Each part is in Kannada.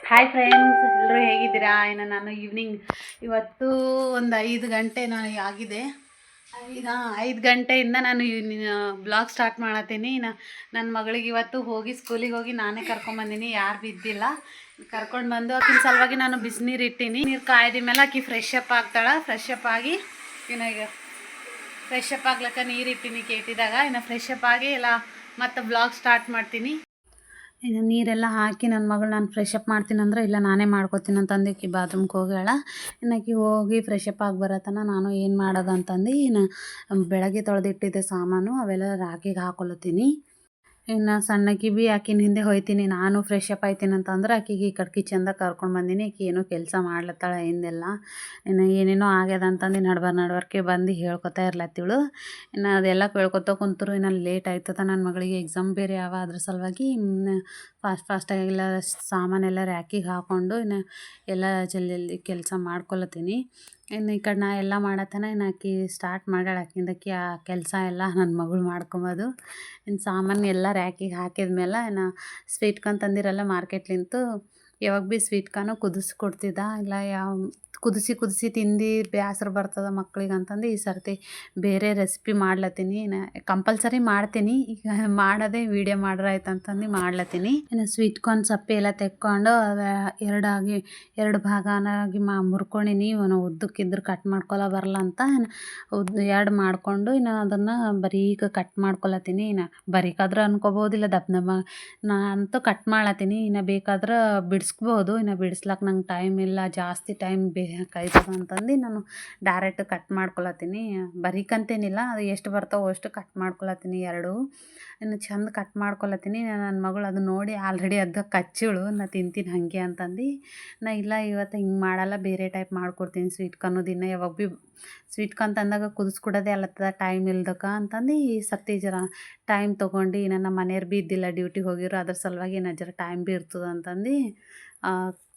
ಹಾಯ್ ಫ್ರೆಂಡ್ಸ್, ಎಲ್ಲರೂ ಹೇಗಿದ್ದೀರಾ? ಇನ್ನು ನಾನು ಈವ್ನಿಂಗ್ ಇವತ್ತು ಒಂದು 5 ಗಂಟೆ ಆಗಿದೆ. 5 ಗಂಟೆಯಿಂದ ನಾನು ಬ್ಲಾಗ್ ಸ್ಟಾರ್ಟ್ ಮಾಡತ್ತೀನಿ. ನನ್ನ ಮಗಳಿಗೆ ಇವತ್ತು ಸ್ಕೂಲಿಗೆ ಹೋಗಿ ನಾನೇ ಕರ್ಕೊಂಬಂದಿನಿ, ಯಾರು ಬಿದ್ದಿಲ್ಲ. ಕರ್ಕೊಂಡು ಬಂದು ಆಕಿನ ಸಲುವಾಗಿ ನಾನು ಬಿಸಿನೀರು ಇಟ್ಟೀನಿ. ನೀರು ಕಾಯ್ದ ಮೇಲೆ ಆಕಿ ಫ್ರೆಶ್ ಅಪ್ ಆಗ್ತಾಳೆ. ಫ್ರೆಶ್ ಅಪ್ ಆಗಿ ಈಗ ಫ್ರೆಶ್ ಅಪ್ ಆಗ್ಲಕ್ಕ ನೀರು ಇಟ್ಟೀನಿ ಕೇಟಿದಾಗ. ಇನ್ನು ಫ್ರೆಶ್ ಅಪ್ ಆಗಿ ಎಲ್ಲ ಮತ್ತು ಬ್ಲಾಗ್ ಸ್ಟಾರ್ಟ್ ಮಾಡ್ತೀನಿ. ಇನ್ನು ನೀರೆಲ್ಲ ಹಾಕಿ ನನ್ನ ಮಗಳು ನಾನು ಫ್ರೆಶ್ ಅಪ್ ಮಾಡ್ತೀನಿ ಅಂದ್ರೆ ಇಲ್ಲ ನಾನೇ ಮಾಡ್ಕೋತೀನಿ ಅಂತಂದು ಆಕಿ ಬಾತ್ರೂಮ್ಗೆ ಹೋಗ್ಯಾಳ. ಆಕಿ ಹೋಗಿ ಫ್ರೆಶ್ ಅಪ್ ಆಗಿ ಬರತನ ನಾನು ಏನು ಮಾಡೋದು ಅಂತಂದು ಇನ್ನು ಬೆಳಗ್ಗೆ ತೊಳೆದಿಟ್ಟಿದ್ದೆ ಸಾಮಾನು ಅವೆಲ್ಲ ರಾಕಿಗೆ ಹಾಕೊಳತ್ತೀನಿ. ಇನ್ನು ಸಣ್ಣಕಿ ಭೀ ಆಕಿನ ಹಿಂದೆ ಹೋಯ್ತೀನಿ. ನಾನು ಫ್ರೆಶ್ ಅಪ್ ಆಯ್ತೀನಿ ಅಂತಂದ್ರೆ ಆಕಿಗೆ ಈ ಕಡೆ ಕಿಚನ್ದಾಗ ಕರ್ಕೊಂಡು ಬಂದೀನಿ. ಆಕಿ ಏನೋ ಕೆಲಸ ಮಾಡ್ಲತ್ತಾಳೆ ಹಿಂದೆಲ್ಲ. ಇನ್ನು ಏನೇನೋ ಆಗ್ಯದ ಅಂತಂದು ನಡ್ಬರ್ಕೆ ಬಂದು ಹೇಳ್ಕೊತಾ ಇರ್ಲತ್ತಿಳು. ಇನ್ನು ಅದೆಲ್ಲ ಕೇಳ್ಕೊತ ಕುಂತರು. ಇನ್ನು ಲೇಟ್ ಆಯ್ತದ. ನನ್ನ ಮಗಳಿಗೆ ಎಕ್ಸಾಮ್ ಬೇರೆ ಅದ್ರ ಸಲುವಾಗಿ ಫಾಸ್ಟಾಗಿ ಎಲ್ಲ ಸಾಮಾನೆಲ್ಲ ರ್ಯಾಕಿಗೆ ಹಾಕ್ಕೊಂಡು ಇನ್ನು ಎಲ್ಲ ಜಲ್ದಿ ಕೆಲಸ ಮಾಡ್ಕೊಳತ್ತೀನಿ. ಇನ್ನು ಈ ಕಡೆ ನಾ ಎಲ್ಲ ಮಾಡತ್ತನ ಇನ್ನು ಆಕಿ ಸ್ಟಾರ್ಟ್ ಮಾಡ್ಯಾಳ. ಆಕಿ ಆ ಕೆಲಸ ಎಲ್ಲ ನನ್ನ ಮಗಳು ಮಾಡ್ಕೊಂಬೋದು. ಇನ್ನು ಸಾಮಾನು ಎಲ್ಲ ರ್ಯಾಕಿಗೆ ಹಾಕಿದ್ಮೇಲೆ ಇನ್ನು ಸ್ವೀಟ್ ಕಾರ್ನ್ ತಂದಿರಲ್ಲ ಮಾರ್ಕೆಟ್ಲಿಂತು. ಯಾವಾಗ ಭೀ ಸ್ವೀಟ್ ಕಾರ್ನು ಕುದಿಸ್ಕೊಡ್ತಿದ್ದ. ಇಲ್ಲ ಕುದಿಸಿ ತಿಂದು ಬೇಸರ ಬರ್ತದೆ ಮಕ್ಳಿಗೆ ಅಂತಂದು ಈ ಸರ್ತಿ ಬೇರೆ ರೆಸಿಪಿ ಮಾಡ್ಲತ್ತೀನಿ. ಕಂಪಲ್ಸರಿ ಮಾಡ್ತೀನಿ. ಈಗ ಮಾಡೋದೇ ವೀಡಿಯೋ ಮಾಡ್ರಾಯ್ತು ಅಂತಂದು ಮಾಡ್ಲತ್ತೀನಿ. ಇನ್ನು ಸ್ವೀಟ್ ಕಾರ್ನ್ ಸಪ್ಪೆ ಎಲ್ಲ ತೆಕ್ಕೊಂಡು ಎರಡು ಭಾಗನಾಗಿ ಮುರ್ಕೊಂಡಿನಿ. ಉದ್ದಕ್ಕಿದ್ರೆ ಕಟ್ ಮಾಡ್ಕೊಳ ಬರಲ್ಲ ಅಂತ 2 ಮಾಡಿಕೊಂಡು ಇನ್ನು ಅದನ್ನು ಬರೀಕ ಕಟ್ ಮಾಡ್ಕೊಳತ್ತೀನಿ. ಇನ್ನು ಬರೀಕಾದ್ರೆ ಅನ್ಕೋಬೋದಿಲ್ಲ ದಪ್ಪ ನಾ ಅಂತೂ ಕಟ್ ಮಾಡ್ಲತ್ತೀನಿ. ಇನ್ನು ಬೇಕಾದ್ರೆ ಬಿಡಿಸ್ಬೋದು. ಇನ್ನು ಬಿಡಿಸ್ಲಾಕ ನಂಗೆ ಟೈಮ್ ಇಲ್ಲ, ಜಾಸ್ತಿ ಟೈಮ್ ಬೇಕಾಯ್ತದ ಅಂತಂದು ನಾನು ಡೈರೆಕ್ಟ್ ಕಟ್ ಮಾಡ್ಕೊಳತ್ತೀನಿ. ಬರೀಕಂತೇನಿಲ್ಲ, ಅದು ಎಷ್ಟು ಬರ್ತಾವೋ ಅಷ್ಟು ಕಟ್ ಮಾಡ್ಕೊಳತ್ತೀನಿ 2. ಇನ್ನು ಚಂದ ಕಟ್ ಮಾಡ್ಕೊಳತ್ತೀನಿ. ನನ್ನ ಮಗಳು ಅದು ನೋಡಿ ಆಲ್ರೆಡಿ ಅದ ಕಚ್ಚಳು ನಾ ತಿಂತೀನಿ ಹಾಗೆ ಅಂತಂದು. ನಾ ಇಲ್ಲ ಇವತ್ತು ಹಿಂಗೆ ಮಾಡಲ್ಲ, ಬೇರೆ ಟೈಪ್ ಮಾಡ್ಕೊಡ್ತೀನಿ ಸ್ವೀಟ್ ಕಾರ್ನು. ದಿನ ಯಾವಾಗ ಭೀ ಸ್ವೀಟ್ ಕಾರ್ನ್ ತಂದಾಗ ಕುದಿಸ್ಕೊಡೋದೇ ಅಲ್ಲತ್ತದ ಟೈಮ್ ಇಲ್ದಕ್ಕ ಅಂತಂದು ಈ ಸರ್ತಿ ಜರ ಟೈಮ್ ತೊಗೊಂಡು ನಮ್ಮ ಮನೆಯವ್ರು ಭೀ ಇದ್ದಿಲ್ಲ, ಡ್ಯೂಟಿಗೆ ಹೋಗಿರೋ. ಅದ್ರ ಸಲುವಾಗಿ ಜರ ಟೈಮ್ ಭೀ ಇರ್ತದೆ ಅಂತಂದು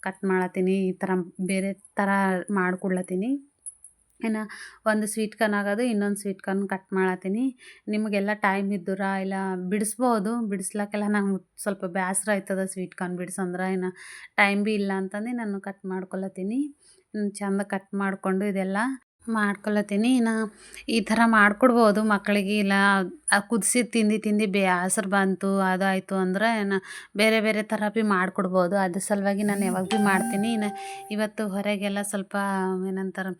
ಕಟ್ ಮಾಡತ್ತೀನಿ. ಈ ಥರ ಬೇರೆ ಥರ ಮಾಡ್ಕೊಡ್ಲತ್ತೀನಿ. ಇನ್ನು ಒಂದು ಸ್ವೀಟ್ ಕಾರ್ನ್ ಆಗೋದು, ಇನ್ನೊಂದು ಸ್ವೀಟ್ ಕಾರ್ನ್ ಕಟ್ ಮಾಡತ್ತೀನಿ. ನಿಮಗೆಲ್ಲ ಟೈಮ್ ಇದ್ದರ ಇಲ್ಲ ಬಿಡಿಸ್ಬೋದು. ಬಿಡಿಸ್ಲಾಕೆಲ್ಲ ನಂಗೆ ಸ್ವಲ್ಪ ಬೇಸರ ಆಯ್ತದ ಸ್ವೀಟ್ ಕಾರ್ನ್ ಬಿಡಿಸಂದ್ರೆ. ಇನ್ನು ಟೈಮ್ ಭೀ ಇಲ್ಲ ಅಂತಂದು ನಾನು ಕಟ್ ಮಾಡ್ಕೊಳತ್ತೀನಿ. ಚಂದ ಕಟ್ ಮಾಡಿಕೊಂಡು ಇದೆಲ್ಲ ಮಾಡ್ಕೊಳತ್ತೀನಿ. ಇನ್ನು ಈ ಥರ ಮಾಡಿಕೊಡ್ಬೋದು ಮಕ್ಕಳಿಗೆ. ಇಲ್ಲ ಕುದಿಸಿ ತಿಂದು ಬೇಸರ ಬಂತು ಅದಾಯಿತು ಅಂದರೆ ಬೇರೆ ಬೇರೆ ಥರ ಭೀ ಮಾಡಿಕೊಡ್ಬೋದು. ಅದ್ರ ಸಲುವಾಗಿ ನಾನು ಯಾವಾಗ ಭೀ ಮಾಡ್ತೀನಿ. ಇನ್ನು ಇವತ್ತು ಹೊರಗೆಲ್ಲ ಸ್ವಲ್ಪ ಏನಂತಾರೆ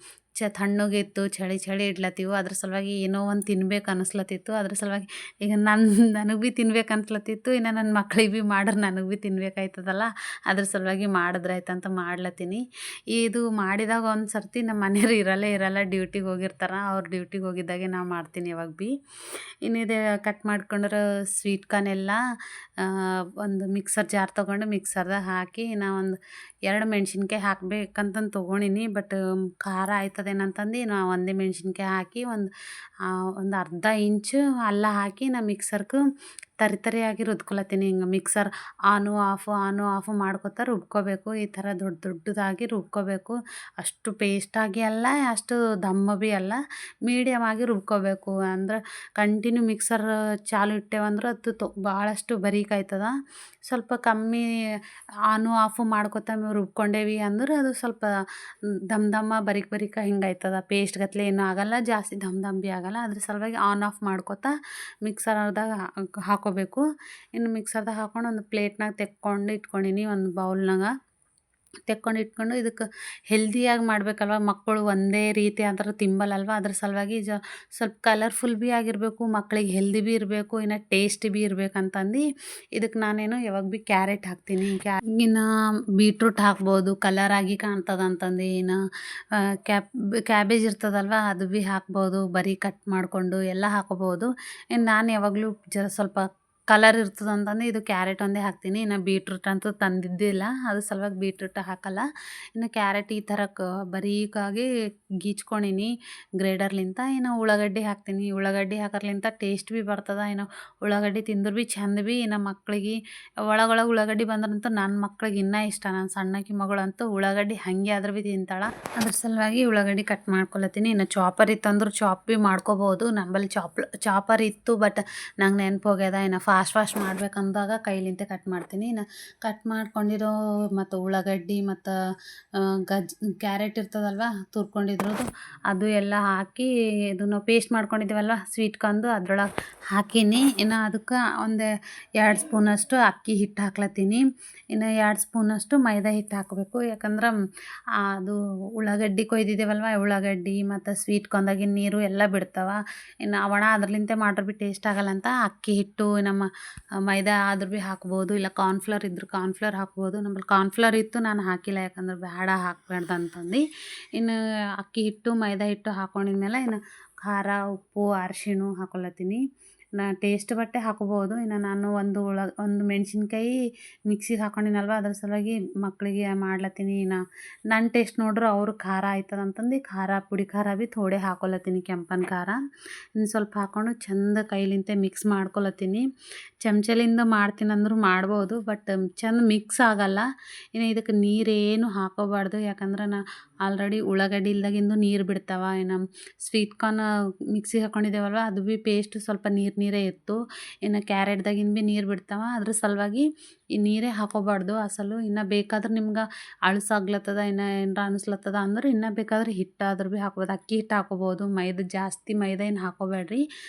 ತಣ್ಣಗಿತ್ತು, ಚಳಿ ಇಡ್ಲತ್ತೀವು. ಅದ್ರ ಸಲುವಾಗಿ ಏನೋ ಒಂದು ತಿನ್ಬೇಕು ಅನ್ನಿಸ್ಲತ್ತಿತ್ತು. ಅದ್ರ ಸಲುವಾಗಿ ಈಗ ನನಗೆ ಭೀ ತಿನ್ಬೇಕು ಅನ್ಸ್ಲತ್ತಿತ್ತು. ಇನ್ನು ನನ್ನ ಮಕ್ಳಿಗೆ ಭೀ ಮಾಡ್ರೆ ನನಗೆ ಭೀ ತಿನ್ಬೇಕಾಯ್ತದಲ್ಲ, ಅದ್ರ ಸಲುವಾಗಿ ಮಾಡಿದ್ರಾಯ್ತಂತ ಮಾಡ್ಲತ್ತೀನಿ. ಇದು ಮಾಡಿದಾಗ ಒಂದು ಸರ್ತಿ ನಮ್ಮ ಮನೆಯವ್ರು ಇರಲ್ಲ, ಡ್ಯೂಟಿಗೆ ಹೋಗಿರ್ತಾರೆ. ಅವ್ರು ಡ್ಯೂಟಿಗೆ ಹೋಗಿದ್ದಾಗೆ ನಾವು ಮಾಡ್ತೀನಿ ಯಾವಾಗ ಭೀ. ಇನ್ನಿದೆ ಕಟ್ ಮಾಡ್ಕೊಂಡ್ರೆ ಸ್ವೀಟ್ ಕಾರ್ನ್ ಎಲ್ಲ ಒಂದು ಮಿಕ್ಸರ್ ಜಾರ್ ತೊಗೊಂಡು ಮಿಕ್ಸರ್ದಾಗ ಹಾಕಿ ಒಂದು 2 ಮೆಣಸಿನ್ಕಾಯಿ ಹಾಕ್ಬೇಕಂತಂದು ತೊಗೊಂಡಿನಿ. ಬಟ್ ಖಾರ ಆಯ್ತದೇನಂತಂದು ನಾ ಒಂದೇ ಮೆಣಸಿನ್ಕಾಯಿ ಹಾಕಿ ಒಂದು ಅರ್ಧ ಇಂಚು ಅಲ್ಲ ಹಾಕಿ ನಾ ಮಿಕ್ಸರ್ಗೆ ತರಿಯಾಗಿ ರುದ್ಕೊಳತ್ತೀನಿ. ಹಿಂಗೆ ಮಿಕ್ಸರ್ ಆನು ಆಫು ಮಾಡ್ಕೊತಾ ರುಬ್ಕೋಬೇಕು. ಈ ಥರ ದೊಡ್ಡದಾಗಿ ರುಬ್ಕೋಬೇಕು. ಅಷ್ಟು ಪೇಸ್ಟಾಗಿ ಅಲ್ಲ, ಅಷ್ಟು ದಮ್ಮ ಭೀ ಅಲ್ಲ, ಮೀಡಿಯಮ್ ಆಗಿ ರುಬ್ಕೋಬೇಕು. ಅಂದ್ರೆ ಕಂಟಿನ್ಯೂ ಮಿಕ್ಸರ್ ಚಾಲು ಇಟ್ಟೇವಂದ್ರೆ ಅದು ಭಾಳಷ್ಟು ಬರೀಕಾಯ್ತದ. ಸ್ವಲ್ಪ ಕಮ್ಮಿ ಆಫು ಮಾಡ್ಕೊತಾ ರುಬ್ಕೊಂಡೇವಿ ಅಂದ್ರೆ ಅದು ಸ್ವಲ್ಪ ದಮ್ಮ ಬರೀಕ ಹಿಂಗಾಯ್ತದ. ಪೇಸ್ಟ್ ಗತ್ಲೆ ಏನೂ ಆಗಲ್ಲ, ಜಾಸ್ತಿ ದಮ್ ಭೀ ಆಗಲ್ಲ. ಅದ್ರ ಸಲುವಾಗಿ ಆಫ್ ಮಾಡ್ಕೊತಾ ಮಿಕ್ಸರ್ದಾಗ ಹಾಕೋಬೇಕು. ಇನ್ನು ಮಿಕ್ಸರ್ದಾಗ ಹಾಕ್ಕೊಂಡು ಒಂದು ಪ್ಲೇಟ್ನಾಗ ತೆಕ್ಕೊಂಡು ಇಟ್ಕೊಂಡಿನಿ. ಒಂದು ಬೌಲ್ನಾಗ ಇಟ್ಕೊಂಡು ಇದಕ್ಕೆ ಹೆಲ್ದಿಯಾಗಿ ಮಾಡಬೇಕಲ್ವ. ಮಕ್ಕಳು ಒಂದೇ ರೀತಿ ಅಂದ್ರೆ ತಿಂಬಲ್ಲಲ್ವ. ಅದ್ರ ಸಲುವಾಗಿ ಸ್ವಲ್ಪ ಕಲರ್ಫುಲ್ ಭೀ ಆಗಿರಬೇಕು, ಮಕ್ಕಳಿಗೆ ಹೆಲ್ದಿ ಭೀ ಇರಬೇಕು, ಇನ್ನು ಟೇಸ್ಟ್ ಭೀ ಇರ್ಬೇಕಂತಂದು ಇದಕ್ಕೆ ನಾನೇನು ಯಾವಾಗ ಭೀ ಕ್ಯಾರೆಟ್ ಹಾಕ್ತೀನಿ. ಇನ್ನು ಬೀಟ್ರೂಟ್ ಹಾಕ್ಬೋದು, ಕಲರಾಗಿ ಕಾಣ್ತದೆ ಅಂತಂದು. ಇನ್ನು ಕ್ಯಾಬೇಜ್ ಇರ್ತದಲ್ವ ಅದು ಭೀ ಹಾಕ್ಬೋದು. ಬರೀ ಕಟ್ ಮಾಡಿಕೊಂಡು ಎಲ್ಲ ಹಾಕೋಬೋದು. ಇನ್ನು ನಾನು ಯಾವಾಗಲೂ ಸ್ವಲ್ಪ ಕಲರ್ ಇರ್ತದೆ ಅಂತಂದು ಇದು ಕ್ಯಾರೆಟ್ ಒಂದೇ ಹಾಕ್ತೀನಿ. ಇನ್ನು ಬೀಟ್ರೂಟ್ ಅಂತೂ ತಂದಿದ್ದಿಲ್ಲ, ಅದ್ರ ಸಲುವಾಗಿ ಬೀಟ್ರೂಟ್ ಹಾಕಲ್ಲ. ಇನ್ನು ಕ್ಯಾರೆಟ್ ಈ ಥರ ಬರೀಕಾಗಿ ಗೀಚ್ಕೊಂಡಿನಿ ಗ್ರೇಡರ್ಲಿಂತ. ಇನ್ನು ಉಳ್ಳಾಗಡ್ಡಿ ಹಾಕ್ತೀನಿ. ಉಳ್ಳಾಗಡ್ಡಿ ಹಾಕೋದ್ಲಿಂತ ಟೇಸ್ಟ್ ಭೀ ಬರ್ತದೆ. ಇನ್ನು ಉಳ್ಳಾಗಡ್ಡಿ ತಿಂದ್ರೆ ಭೀ ಚಂದ ಭೀ. ಇನ್ನು ಮಕ್ಕಳಿಗೆ ಒಳಗೊಳಗೆ ಉಳ್ಳಾಗಡ್ಡಿ ಬಂದ್ರಂತೂ ನನ್ನ ಮಕ್ಳಿಗೆ ಇನ್ನೂ ಇಷ್ಟ. ನನ್ನ ಸಣ್ಣಕಿ ಮಗಳಂತೂ ಉಳ್ಳಾಗಡ್ಡಿ ಹಾಗೆ ಆದ್ರೆ ಭೀ ತಿಂತಾಳೆ. ಅದ್ರ ಸಲುವಾಗಿ ಉಳ್ಳಾಗಡ್ಡಿ ಕಟ್ ಮಾಡ್ಕೊಳತ್ತೀನಿ. ಇನ್ನು ಚಾಪರ್ ಇತ್ತಂದ್ರೆ ಚಾಪ್ ಭೀ ಮಾಡ್ಕೋಬೋದು. ನಮ್ಮಲ್ಲಿ ಚಾಪರ್ ಇತ್ತು, ಬಟ್ ನಂಗೆ ನೆನಪು ಹೋಗ್ಯದ. ಇನ್ನು ಫಾಸ್ಟ್ ಮಾಡ್ಬೇಕಂದಾಗ ಕೈಲಿಂತೆ ಕಟ್ ಮಾಡ್ತೀನಿ. ಇನ್ನು ಕಟ್ ಮಾಡ್ಕೊಂಡಿರೋ ಮತ್ತು ಉಳ್ಳಾಗಡ್ಡಿ ಮತ್ತು ಕ್ಯಾರೆಟ್ ಇರ್ತದಲ್ವ ತುರ್ಕೊಂಡಿದ್ರದ್ದು ಅದು ಎಲ್ಲ ಹಾಕಿ ಇದನ್ನು ಪೇಸ್ಟ್ ಮಾಡ್ಕೊಂಡಿದ್ದೀವಲ್ವ ಸ್ವೀಟ್ ಕಾರ್ನ್ದು ಅದ್ರೊಳಗೆ ಹಾಕೀನಿ. ಇನ್ನು ಅದಕ್ಕೆ ಒಂದು 2 ಸ್ಪೂನಷ್ಟು ಅಕ್ಕಿ ಹಿಟ್ಟು ಹಾಕ್ಲತ್ತೀನಿ. ಇನ್ನು 2 ಸ್ಪೂನಷ್ಟು ಮೈದಾ ಹಿಟ್ಟು ಹಾಕಬೇಕು. ಯಾಕಂದ್ರೆ ಅದು ಉಳ್ಳಾಗಡ್ಡಿ ಕೊಯ್ದಿದ್ದೇವಲ್ವ, ಉಳ್ಳಾಗಡ್ಡಿ ಮತ್ತು ಸ್ವೀಟ್ ಕಾರ್ನ್ದಾಗಿನ ನೀರು ಎಲ್ಲ ಬಿಡ್ತಾವ. ಇನ್ನು ಒಣ ಅದ್ರಲಿಂತೆ ಮಾಡ್ರೆ ಭೀ ಟೇಸ್ಟ್ ಆಗಲ್ಲ ಅಂತ ಅಕ್ಕಿ ಹಿಟ್ಟು ನಮ್ಮ ಮೈದಾ ಆದ್ರೂ ಭೀ ಹಾಕ್ಬೋದು, ಇಲ್ಲ ಕಾರ್ನ್ಫ್ಲವರ್ ಇದ್ರೆ ಕಾರ್ನ್ಫ್ಲವರ್ ಹಾಕ್ಬೋದು. ನಮ್ಮಲ್ಲಿ ಕಾರ್ನ್ಫ್ಲವರ್ ಇತ್ತು, ನಾನು ಹಾಕಿಲ್ಲ ಯಾಕಂದ್ರೆ ಬೇಡ ಹಾಕಬೇಡ್ದು ಅಂತಂದು. ಇನ್ನು ಅಕ್ಕಿ ಹಿಟ್ಟು ಮೈದಾ ಹಿಟ್ಟು ಹಾಕೊಂಡಿದ್ಮೇಲೆ ಇನ್ನು ಖಾರ ಉಪ್ಪು ಅರಿಶಿಣ ಹಾಕೊಳತ್ತೀನಿ. ಟೇಸ್ಟ್ ಬಟ್ಟೆ ಹಾಕೋಬೋದು. ಇನ್ನು ನಾನು ಒಂದು ಮೆಣಸಿನ್ಕಾಯಿ ಮಿಕ್ಸಿಗೆ ಹಾಕೊಂಡಿನಲ್ವ ಅದ್ರ ಸಲುವಾಗಿ ಮಕ್ಕಳಿಗೆ ಮಾಡ್ಲತ್ತೀನಿ. ಇನ್ನು ನನ್ನ ಟೇಸ್ಟ್ ನೋಡ್ರೆ ಅವರು ಖಾರ ಆಯ್ತದ ಅಂತಂದು ಪುಡಿ ಖಾರ ಭೀ ಥೋಡೆ ಹಾಕೊಳತ್ತೀನಿ, ಕೆಂಪನ ಖಾರ ಇನ್ನು ಸ್ವಲ್ಪ ಹಾಕ್ಕೊಂಡು ಚಂದ ಕೈಲಿಂತೆ ಮಿಕ್ಸ್ ಮಾಡ್ಕೊಳತ್ತೀನಿ. ಚಮಚಲಿಂದ ಮಾಡ್ತೀನಿ ಅಂದರೂ ಮಾಡ್ಬೋದು, ಬಟ್ ಚಂದ ಮಿಕ್ಸ್ ಆಗಲ್ಲ. ಇನ್ನು ಇದಕ್ಕೆ ನೀರೇನು ಹಾಕೋಬಾರ್ದು, ಯಾಕಂದ್ರೆ ಆಲ್ರೆಡಿ ಉಳ್ಳಾಗಡ್ಡಿ ಇಲ್ದಾಗಿಂದು ನೀರು ಬಿಡ್ತಾವ. ಇನ್ನು ಸ್ವೀಟ್ ಕಾರ್ನ್ ಮಿಕ್ಸಿಗೆ ಹಾಕ್ಕೊಂಡಿದ್ದೇವಲ್ವ ಅದು ಭೀ ಪೇಸ್ಟ್ ಸ್ವಲ್ಪ ನೀರೇ ಇತ್ತು. ಇನ್ನು ಕ್ಯಾರೆಟ್ದಾಗಿನ ಭೀ ನೀರು ಬಿಡ್ತಾವ, ಅದ್ರ ಸಲುವಾಗಿ ಈ ನೀರೇ ಹಾಕೋಬಾರ್ದು ಅಸಲು. ಇನ್ನು ಬೇಕಾದ್ರೆ ನಿಮ್ಗೆ ಅಳಸಾಗ್ಲತ್ತದ ಇನ್ನು ಏನಾರ ಅನಿಸ್ಲತ್ತದ ಅಂದ್ರೆ ಇನ್ನು ಬೇಕಾದ್ರೆ ಹಿಟ್ಟಾದ್ರೂ ಭೀ ಹಾಕ್ಬೋದು. ಅಕ್ಕಿ ಹಿಟ್ಟು ಹಾಕೋಬೋದು, ಜಾಸ್ತಿ ಮೈದಾ ಏನು ಹಾಕೋಬೇಡ್ರಿ.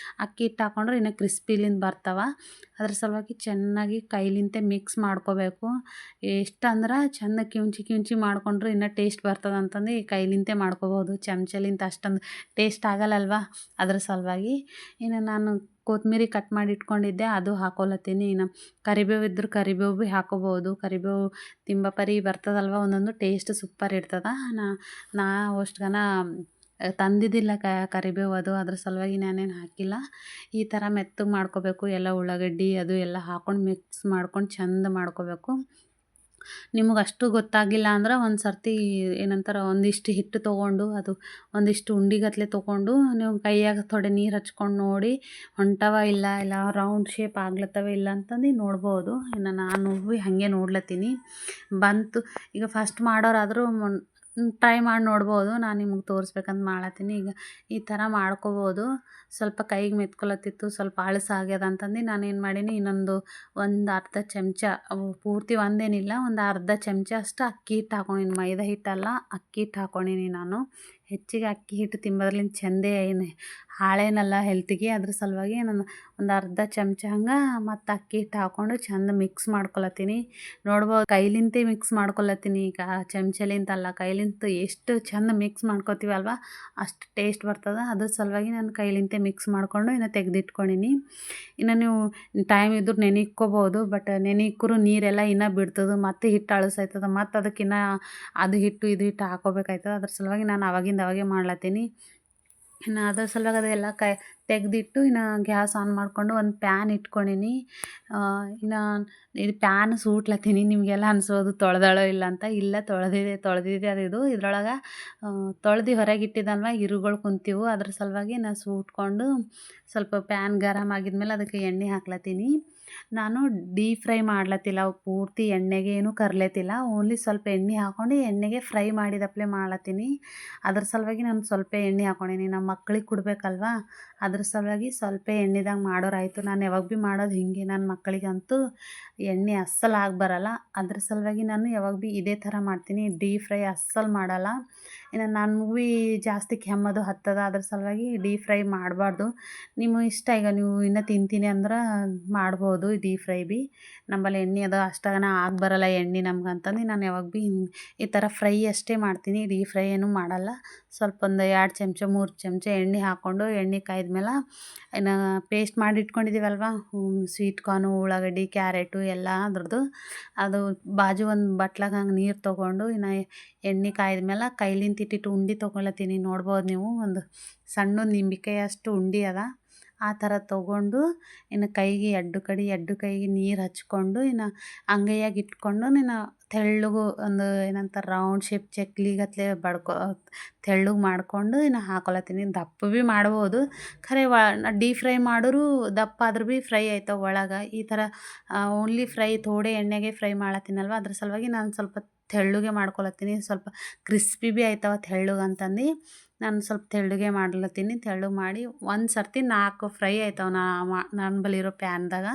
ಅಕ್ಕಿ ಹಿಟ್ಟು ಹಾಕೊಂಡ್ರೆ ಇನ್ನು ಕ್ರಿಸ್ಪಿಲಿಂದ ಬರ್ತಾವ. ಅದ್ರ ಸಲುವಾಗಿ ಚೆನ್ನಾಗಿ ಕೈಲಿಂತೆ ಮಿಕ್ಸ್ ಮಾಡ್ಕೋಬೇಕು. ಎಷ್ಟಂದ್ರೆ ಚೆಂದ ಕಿವುಚಿ ಮಾಡ್ಕೊಂಡ್ರೆ ಇನ್ನೂ ಟೇಸ್ಟ್ ಬರ್ತದೆ ಅಂತಂದು ಈ ಕೈಲಿಂತೆ ಮಾಡ್ಕೋಬೋದು. ಚಮಚಲಿಂತ ಅಷ್ಟೊಂದು ಟೇಸ್ಟ್ ಆಗಲ್ಲಲ್ವ, ಅದ್ರ ಸಲುವಾಗಿ. ಇನ್ನು ನಾನು ಕೊತ್ತಂಬರಿ ಕಟ್ ಮಾಡಿ ಇಟ್ಕೊಂಡಿದ್ದೆ ಅದು ಹಾಕೊಳತ್ತೀನಿ. ಇನ್ನು ಕರಿಬೇವು ಇದ್ರೆ ಕರಿಬೇವು ಭೀ ಹಾಕೋಬೋದು. ಕರಿಬೇವು ತಿಂಬಪರಿ ಬರ್ತದಲ್ವ, ಒಂದೊಂದು ಟೇಸ್ಟ್ ಸೂಪರ್ ಇರ್ತದೆ. ನಾ ಅಷ್ಟುಗನ ತಂದಿದ್ದಿಲ್ಲ ಕರಿಬೇವು ಅದು, ಅದ್ರ ಸಲುವಾಗಿ ನಾನೇನು ಹಾಕಿಲ್ಲ. ಈ ಥರ ಮೆತ್ತಗೆ ಮಾಡ್ಕೋಬೇಕು. ಎಲ್ಲ ಉಳ್ಳಾಗಡ್ಡಿ ಅದು ಎಲ್ಲ ಹಾಕ್ಕೊಂಡು ಮಿಕ್ಸ್ ಮಾಡ್ಕೊಂಡು ಚಂದ ಮಾಡ್ಕೋಬೇಕು. ನಿಮಗೆ ಅಷ್ಟು ಗೊತ್ತಾಗಿಲ್ಲ ಅಂದ್ರೆ ಒಂದು ಸರ್ತಿ ಏನಂತಾರೆ ಒಂದಿಷ್ಟು ಹಿಟ್ಟು ತೊಗೊಂಡು ಅದು ಒಂದಿಷ್ಟು ಉಂಡೆಗತ್ಲೆ ತೊಗೊಂಡು ನೀವು ಕೈಯಾಗ ಥೋಡೆ ನೀರು ಹಚ್ಕೊಂಡು ನೋಡಿ ಹೊಂಟವ ಇಲ್ಲ ರೌಂಡ್ ಶೇಪ್ ಆಗ್ಲತ್ತವ ಇಲ್ಲ ಅಂತಂದು ನೋಡ್ಬೋದು. ಇನ್ನು ನಾನು ಭೀ ಹಾಗೆ ನೋಡ್ಲತ್ತೀನಿ ಬಂತು. ಈಗ ಫಸ್ಟ್ ಮಾಡೋರಾದರೂ ಟ್ರೈ ಮಾಡಿ ನೋಡ್ಬೋದು. ನಾನು ನಿಮಗೆ ತೋರಿಸ್ಬೇಕಂತ ಮಾಡತ್ತೀನಿ. ಈಗ ಈ ಥರ ಮಾಡ್ಕೋಬೋದು. ಸ್ವಲ್ಪ ಕೈಗೆ ಮೆತ್ಕೊಳತ್ತಿತ್ತು, ಸ್ವಲ್ಪ ಆಗ್ಯದ ಅಂತಂದು ನಾನೇನು ಮಾಡೀನಿ, ಒಂದು ಅರ್ಧ ಚಮಚ, ಪೂರ್ತಿ ಒಂದೇನಿಲ್ಲ, ಒಂದು ಅರ್ಧ ಚಮಚ ಅಷ್ಟು ಅಕ್ಕಿ ಹಿಟ್ಟು ಹಾಕೊಂಡಿನಿ. ಮೈದಾ ಹಿಟ್ಟಲ್ಲ, ಅಕ್ಕಿ ಹಿಟ್ಟು ಹಾಕೊಂಡಿನಿ ನಾನು. ಹೆಚ್ಚಿಗೆ ಅಕ್ಕಿ ಹಿಟ್ಟು ತಿಂಬೋದ್ರಿಂದ ಚೆಂದೇ ಏನು ಹಾಳೇನಲ್ಲ ಹೆಲ್ತಿಗೆ. ಅದ್ರ ಸಲುವಾಗಿ ನಾನು ಒಂದು ಅರ್ಧ ಚಮಚ ಹಂಗೆ ಮತ್ತು ಅಕ್ಕಿ ಹಿಟ್ಟು ಹಾಕ್ಕೊಂಡು ಚೆಂದ ಮಿಕ್ಸ್ ಮಾಡ್ಕೊಳತ್ತೀನಿ. ನೋಡ್ಬೋದು ಕೈಲಿಂತೆ ಮಿಕ್ಸ್ ಮಾಡ್ಕೊಳತ್ತೀನಿ. ಈಗ ಚಮಚಲಿಂತಲ್ಲ, ಕೈಲಿಂತ ಎಷ್ಟು ಚೆಂದ ಮಿಕ್ಸ್ ಮಾಡ್ಕೊತೀವಲ್ವ ಅಷ್ಟು ಟೇಸ್ಟ್ ಬರ್ತದೆ. ಅದ್ರ ಸಲುವಾಗಿ ನಾನು ಕೈಲಿಂತೆ ಮಿಕ್ಸ್ ಮಾಡಿಕೊಂಡು ಇನ್ನು ತೆಗೆದಿಟ್ಕೊಂಡಿನಿ. ಇನ್ನು ನೀವು ಟೈಮ್ ಇದ್ರೆ ನೆನಿಕ್ಕೋಬೋದು, ಬಟ್ ನೆನಿಕ್ಕರೂ ನೀರೆಲ್ಲ ಇನ್ನೂ ಬಿಡ್ತದೆ, ಮತ್ತು ಹಿಟ್ಟು ಅಳಸಾಯ್ತದ, ಮತ್ತು ಅದಕ್ಕಿನ್ನ ಅದು ಹಿಟ್ಟು ಇದು ಹಿಟ್ಟು ಹಾಕೋಬೇಕಾಯ್ತದೆ. ಅದ್ರ ಸಲುವಾಗಿ ನಾನು ಅವಾಗೆ ಮಾಡ್ಲತ್ತೀನಿ. ಇನ್ನು ಅದ್ರ ಸಲುವಾಗಿ ಅದೆಲ್ಲ ತೆಗೆದಿಟ್ಟು ಇನ್ನು ಗ್ಯಾಸ್ ಆನ್ ಮಾಡಿಕೊಂಡು ಒಂದು ಪ್ಯಾನ್ ಇಟ್ಕೊಂಡಿನಿ. ಇನ್ನು ಇದು ಪ್ಯಾನ್ ಸೂಟ್ಲತ್ತೀನಿ. ನಿಮಗೆಲ್ಲ ಅನ್ಸ್ಬೋದು ತೊಳೆದಾಳೋ ಇಲ್ಲ ಅಂತ. ಇಲ್ಲ, ತೊಳೆದಿದೆ ಅದು ಇದ್ರೊಳಗೆ ತೊಳೆದು ಹೊರಗೆ ಇಟ್ಟಿದ್ದಲ್ವ ಇರುಗಳು ಕುಂತೀವು. ಅದ್ರ ಸಲುವಾಗಿ ನಾನು ಸೂಟ್ಕೊಂಡು ಸ್ವಲ್ಪ ಪ್ಯಾನ್ ಗರಮ್ ಆಗಿದ್ಮೇಲೆ ಅದಕ್ಕೆ ಎಣ್ಣೆ ಹಾಕ್ಲತ್ತೀನಿ. ನಾನು ಡೀಪ್ ಫ್ರೈ ಮಾಡ್ಲತ್ತಿಲ್ಲ, ಪೂರ್ತಿ ಎಣ್ಣೆಗೆ ಏನು ಕರ್ಲತ್ತಿಲ್ಲ, ಓನ್ಲಿ ಸ್ವಲ್ಪ ಎಣ್ಣೆ ಹಾಕ್ಕೊಂಡು ಎಣ್ಣೆಗೆ ಫ್ರೈ ಮಾಡಿದಪ್ಲೆ ಮಾಡ್ಲತ್ತೀನಿ. ಅದ್ರ ಸಲುವಾಗಿ ನಾನು ಸ್ವಲ್ಪ ಎಣ್ಣೆ ಹಾಕ್ಕೊಂಡಿನಿ. ನಮ್ಮ ಮಕ್ಳಿಗೆ ಕೊಡಬೇಕಲ್ವ, ಅದ್ರ ಸಲುವಾಗಿ ಸ್ವಲ್ಪ ಎಣ್ಣೆದಾಗ ಮಾಡೋರಾಯಿತು. ನಾನು ಯಾವಾಗ ಭೀ ಮಾಡೋದು ಹಿಂಗೆ, ನನ್ನ ಮಕ್ಕಳಿಗಂತೂ ಎಣ್ಣೆ ಅಸ್ಸಲು ಬರಲ್ಲ. ಅದ್ರ ಸಲುವಾಗಿ ನಾನು ಯಾವಾಗ ಭೀ ಇದೇ ಥರ ಮಾಡ್ತೀನಿ, ಡೀಪ್ ಫ್ರೈ ಅಸ್ಸಲು ಮಾಡಲ್ಲ. ಇನ್ನು ನನಗೂ ಭೀ ಜಾಸ್ತಿ ಕೆಮ್ಮದು ಹತ್ತದ, ಅದ್ರ ಸಲುವಾಗಿ ಡೀಪ್ ಫ್ರೈ ಮಾಡಬಾರ್ದು. ನಿಮ್ಮ ಇಷ್ಟ, ಈಗ ನೀವು ಇನ್ನೂ ತಿಂತೀನಿ ಅಂದ್ರೆ ಮಾಡ್ಬೋದು ಡೀಪ್ ಫ್ರೈ ಭೀ. ನಮ್ಮಲ್ಲಿ ಎಣ್ಣೆ ಅದು ಅಷ್ಟಾಗನ ಬರಲ್ಲ ಎಣ್ಣೆ ನಮ್ಗಂತಂದು ನಾನು ಯಾವಾಗ ಭೀ ಈ ಥರ ಫ್ರೈ ಅಷ್ಟೇ ಮಾಡ್ತೀನಿ, ಡೀಪ್ ಫ್ರೈ ಏನೂ ಮಾಡಲ್ಲ. ಸ್ವಲ್ಪ ಒಂದು 2 ಚಮಚ 3 ಚಮಚ ಎಣ್ಣೆ ಹಾಕ್ಕೊಂಡು ಎಣ್ಣೆ ಕಾಯ್ದ್ಮೇಲೆ ಇನ್ನು ಪೇಸ್ಟ್ ಮಾಡಿ ಇಟ್ಕೊಂಡಿದ್ದೀವಲ್ವ ಸ್ವೀಟ್ ಕಾರ್ನು, ಉಳ್ಳಾಗಡ್ಡಿ, ಕ್ಯಾರೆಟು ಎಲ್ಲ ಅದ್ರದ್ದು ಅದು ಬಾಜು ಒಂದು ಬಟ್ಲಾಗ ಹಂಗೆ ನೀರು ತೊಗೊಂಡು ಇನ್ನು ಎಣ್ಣೆ ಕಾಯ್ದ್ಮೇಲೆ ಕೈಲಿಂದ ಇಟ್ಟಿಟ್ಟು ಉಂಡೆ ತೊಗೊಳತ್ತೀನಿ. ನೋಡ್ಬೋದು ನೀವು, ಒಂದು ಸಣ್ಣ ನಿಂಬೆಕಾಯಿ ಅಷ್ಟು ಉಂಡೆ ಅದ. ಆ ಥರ ತೊಗೊಂಡು ಇನ್ನು ಕೈಗೆ ಎರಡು ಕೈಗೆ ನೀರು ಹಚ್ಕೊಂಡು ಇನ್ನು ಅಂಗೈಯಾಗ ಇಟ್ಕೊಂಡು ತೆಳ್ಳಗೆ ಒಂದು ಏನಂತಾರೆ ರೌಂಡ್ ಶೇಪ್ ಚಕ್ಲಿಗತ್ಲೆ ತೆಳ್ಳಗೆ ಮಾಡ್ಕೊಂಡು ಇನ್ನು ಹಾಕೊಳತ್ತೀನಿ. ದಪ್ಪ ಭೀ ಮಾಡ್ಬೋದು, ಖರೆ ಡೀಪ್ ಫ್ರೈ ಮಾಡೋರು ದಪ್ಪ ಆದ್ರೂ ಭೀ ಫ್ರೈ ಆಯ್ತವೆ ಒಳಗೆ. ಈ ಥರ ಓನ್ಲಿ ಫ್ರೈ ಥೋಡೆ ಎಣ್ಣೆಗೆ ಫ್ರೈ ಮಾಡತ್ತೀನಲ್ವ, ಅದ್ರ ಸಲುವಾಗಿ ನಾನು ಸ್ವಲ್ಪ ತೆಳ್ಳಗೆ ಮಾಡ್ಕೊಳತ್ತೀನಿ. ಸ್ವಲ್ಪ ಕ್ರಿಸ್ಪಿ ಭೀ ಆಯ್ತವ ತೆಳ್ಳಗೆ ಅಂತಂದು ನಾನು ಸ್ವಲ್ಪ ತೆಳ್ಳಗೆ ಮಾಡ್ಲತ್ತೀನಿ. ತೆಳ್ಳಗೆ ಮಾಡಿ ಒಂದು ಸರ್ತಿ 4 ಫ್ರೈ ಆಯ್ತವ ನನ್ನ ಬಳಿರೋ ಪ್ಯಾನ್ದಾಗ.